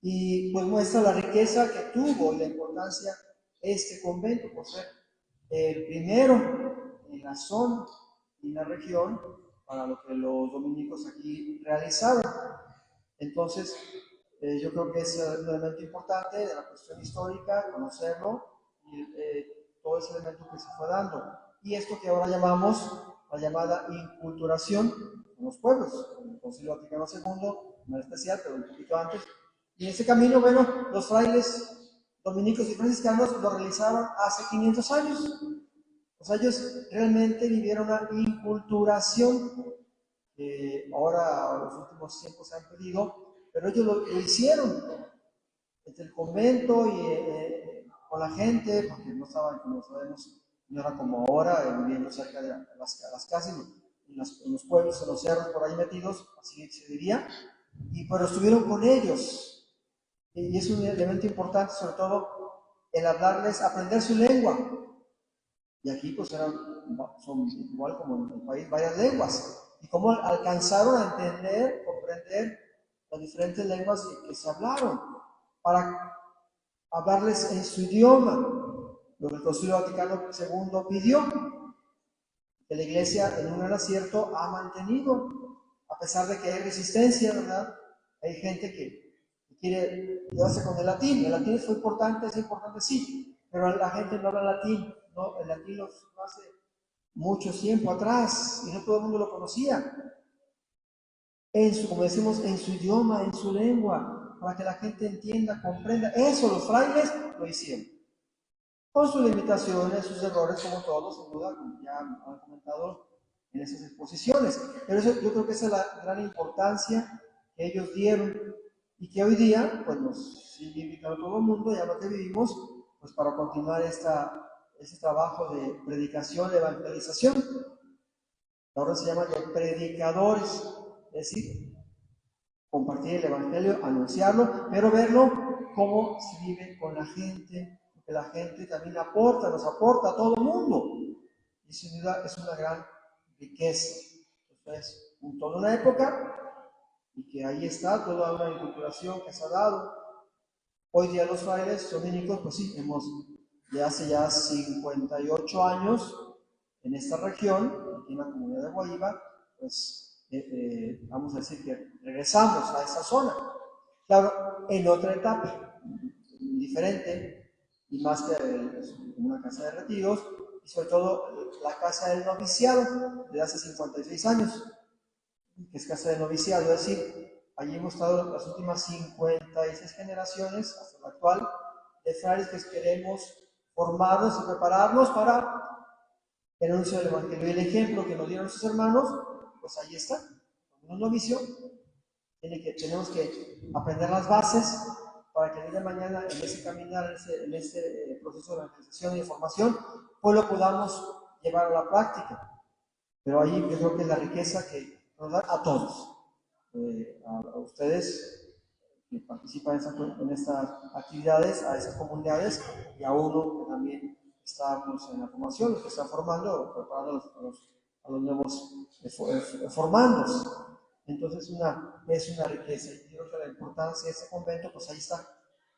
Y pues muestra la riqueza que tuvo y la importancia este convento por ser el primero en la zona y en la región para lo que los dominicos aquí realizaron. Entonces, yo creo que es un elemento importante de la cuestión histórica, conocerlo y todo ese elemento que se fue dando. Y esto que ahora llamamos la llamada inculturación en los pueblos, en el Concilio Vaticano II, no especial, pero un poquito antes. Y en ese camino, bueno, los frailes dominicos y franciscanos lo realizaron hace 500 años. O sea, ellos realmente vivieron una inculturación que ahora en los últimos tiempos se han pedido, pero ellos lo hicieron. Entre el convento y con la gente, porque no estaban, como sabemos, no era como ahora, viviendo cerca de las casas, en los pueblos, en los cerros por ahí metidos, así se diría, pero estuvieron con ellos. Y es un elemento importante, sobre todo, el hablarles, aprender su lengua. Y aquí pues son igual como en el país varias lenguas. Y cómo alcanzaron a entender, comprender las diferentes lenguas que se hablaron, para hablarles en su idioma, lo que el Concilio Vaticano II pidió, que la Iglesia en un gran acierto ha mantenido, a pesar de que hay resistencia, ¿verdad? Hay gente que quiere quedarse con el latín es importante sí, pero la gente no habla latín, ¿no? El latín lo hace mucho tiempo atrás y no todo el mundo lo conocía. Como decimos, en su idioma, en su lengua, para que la gente entienda, comprenda. Eso los frailes lo hicieron. Con sus limitaciones, sus errores, como todos, sin duda, como ya han comentado en esas exposiciones. Pero eso, yo creo que esa es la gran importancia que ellos dieron y que hoy día, pues nos sigue invitando todo el mundo, ya lo que vivimos, pues para continuar este trabajo de predicación, de evangelización. Ahora se llama de predicadores, es decir, compartir el evangelio, anunciarlo, pero verlo cómo se vive con la gente, porque la gente también aporta, nos aporta a todo el mundo. Y sin duda es una gran riqueza. Entonces, toda una época, y que ahí está toda una inculturación que se ha dado. Hoy día los frailes dominicos, pues sí, hemos de hace ya 58 años en esta región, aquí en la comunidad de Guaíba, pues vamos a decir que regresamos a esa zona. Claro, en otra etapa, diferente, y más que una casa de retiros, y sobre todo la casa del noviciado, de hace 56 años, que es casa de noviciado, es decir, allí hemos estado las últimas 56 generaciones, hasta la actual, de frailes que queremos formarnos y prepararnos para el anuncio del Evangelio. Y el ejemplo que nos dieron sus hermanos, pues ahí está, un novicio, tenemos que aprender las bases para que el día de mañana, en ese caminar, en ese proceso de evangelización y de formación, pues lo podamos llevar a la práctica. Pero ahí yo creo que es la riqueza que nos da a todos, a ustedes que participan en estas actividades, a esas comunidades, y a uno que también está en la formación, los que están formando, preparando a los nuevos formandos. Entonces es una riqueza, y yo creo que la importancia de ese convento, pues ahí está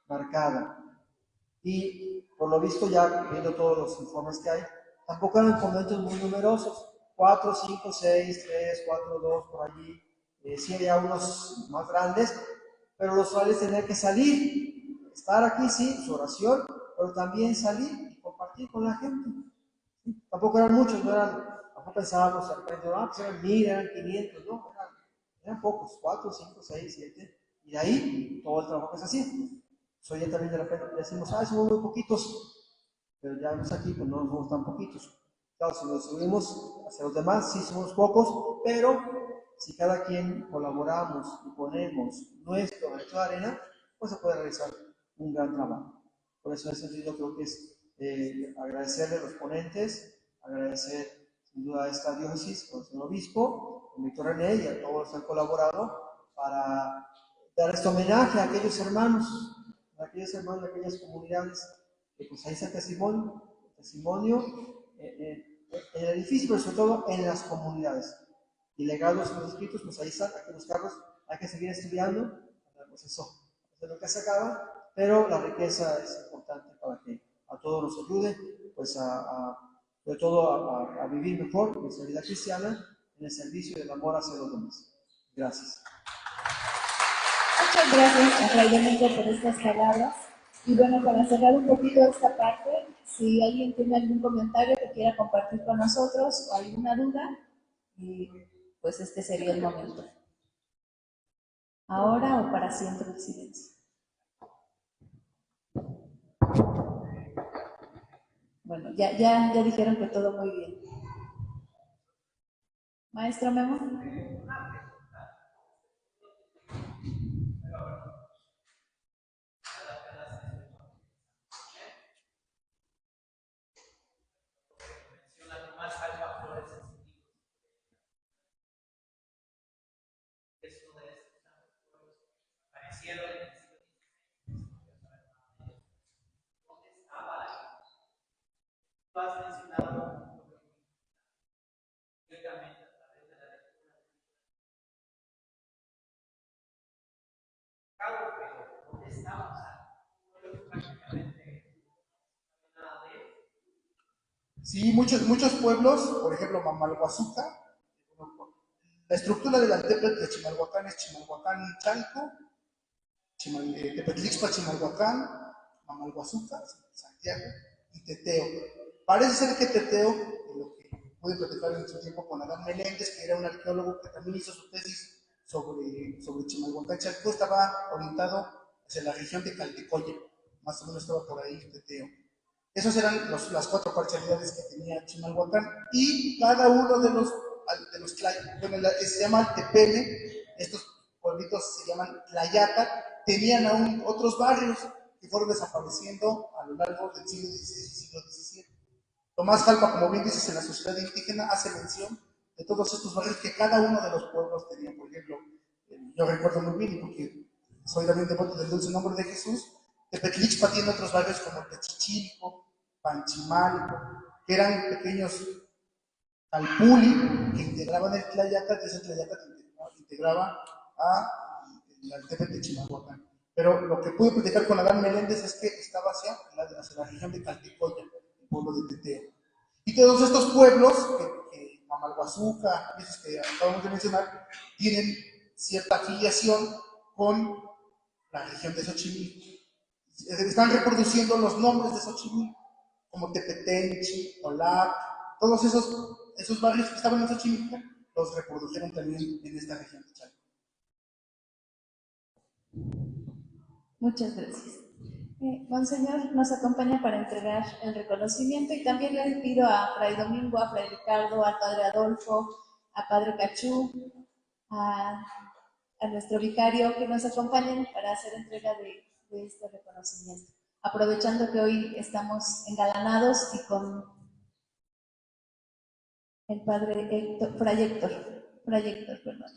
marcada. Y por lo visto, ya viendo todos los informes que hay, tampoco eran conventos muy numerosos, 4, 5, 6, 3, 4, 2, por allí. Sí había unos más grandes, pero los frailes tenían que salir, estar aquí, sí, su oración, pero también salir y compartir con la gente. ¿Sí? Tampoco eran muchos, tampoco pensábamos, pues eran 1000, eran 500, no, eran pocos, 4, 5, 6, 7, y de ahí todo el trabajo que se hacía. Soy ya también de repente decimos, somos muy poquitos, pero ya vemos aquí, pues no somos tan poquitos. Claro, si nos subimos hacia los demás, sí somos pocos, pero si cada quien colaboramos y ponemos nuestro granito de arena, pues se puede realizar un gran trabajo. Por eso en ese sentido creo que es agradecerle a los ponentes, agradecer sin duda a esta diócesis, con el obispo, con Víctor René y a todos los que han colaborado para dar este homenaje a aquellos hermanos, de aquellas comunidades, que pues ahí está testimonio en el edificio, pero sobre todo en las comunidades. Y legados los escritos, pues ahí están, hay que buscarlos, hay que seguir estudiando, pues eso nunca se acaba, pero la riqueza es importante para que a todos nos ayude, pues sobre todo a vivir mejor nuestra vida cristiana en el servicio y el amor hacia los demás. Gracias. Muchas gracias a Fray Domingo por estas palabras. Y bueno, para cerrar un poquito esta parte, si alguien tiene algún comentario que quiera compartir con nosotros o alguna duda, y pues este sería el momento. Ahora o para siempre el silencio. Bueno, ya dijeron que todo muy bien. Maestro Memo. Sí, muchos pueblos, por ejemplo, Mamalhuazuca, la estructura del Altepetl de Chimalhuacán es Chimalhuacán Chalco, Tepetlixpa Chimalhuacán, Mamalhuazuca, Santiago y Teteo. Parece ser que Teteo, lo que pude platicar en su tiempo con Adán Meléndez, que era un arqueólogo que también hizo su tesis sobre Chimalhuacán Chalco, estaba orientado hacia la región de Caltecoya, más o menos estaba por ahí Teteo. Esas eran las 4 parcialidades que tenía Chimalhuacán y cada uno de los bueno, se llama Tepeme, estos pueblitos se llaman Tlayata, tenían aún otros barrios que fueron desapareciendo a lo largo del siglo XVI y siglo XVII. Tomás Jalpa, como bien dices, en la sociedad indígena hace mención de todos estos barrios que cada uno de los pueblos tenía. Por ejemplo, yo recuerdo muy bien, porque soy también devoto del dulce nombre de Jesús, Tepetlixpa tiene otros barrios como Techichilco, Panchimalco, que eran pequeños Calpuli, que integraban el Tlayaca, y ese Tlayaca integraba al Tepe de Chimalhuacán. Pero lo que pude platicar con Adán Meléndez es que estaba hacia la región de Caltecoya, el pueblo de Teteo. Y todos estos pueblos, Mamalhuazuca, esos que acabamos de mencionar, tienen cierta afiliación con la región de Xochimilco. Están reproduciendo los nombres de Xochimilco, como Tepetenchi, Tolac, todos esos barrios que estaban en Xochimilco, los reprodujeron también en esta región de Chalco. Muchas gracias. Monseñor nos acompaña para entregar el reconocimiento y también le pido a Fray Domingo, a Fray Ricardo, al Padre Adolfo, a Padre Cachú, a nuestro vicario que nos acompañen para hacer entrega de este reconocimiento. Aprovechando que hoy estamos engalanados y con el Padre Fray Héctor, perdón.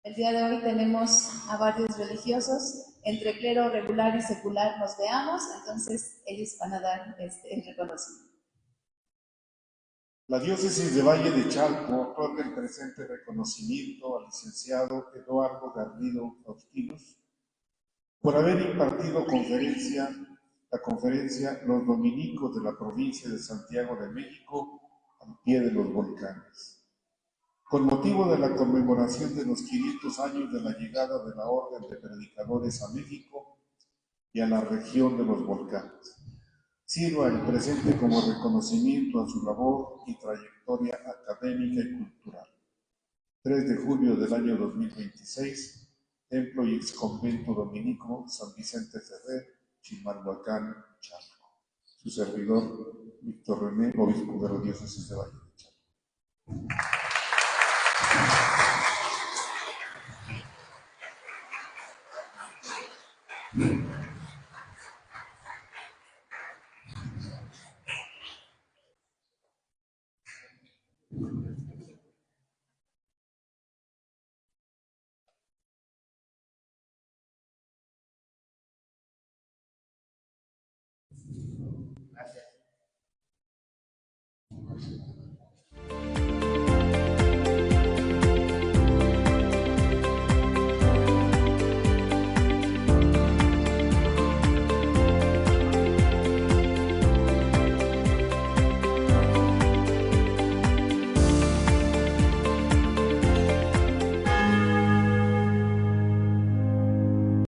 El día de hoy tenemos a varios religiosos, entre clero regular y secular nos veamos, entonces ellos van a dar el reconocimiento. La diócesis de Valle de Chalco otorga el presente reconocimiento al licenciado Eduardo Garrido Faustinos por haber impartido la conferencia Los Dominicos de la provincia de Santiago de México al pie de los volcanes, con motivo de la conmemoración de los 500 años de la llegada de la Orden de Predicadores a México y a la región de los volcanes. Sirva el presente como reconocimiento a su labor y trayectoria académica y cultural. 3 de julio del año 2026, Templo y Exconvento Dominico San Vicente Ferrer, Chimalhuacán, Chalco. Su servidor, Víctor René, obispo de la diócesis de Valle de Chalco. Gracias.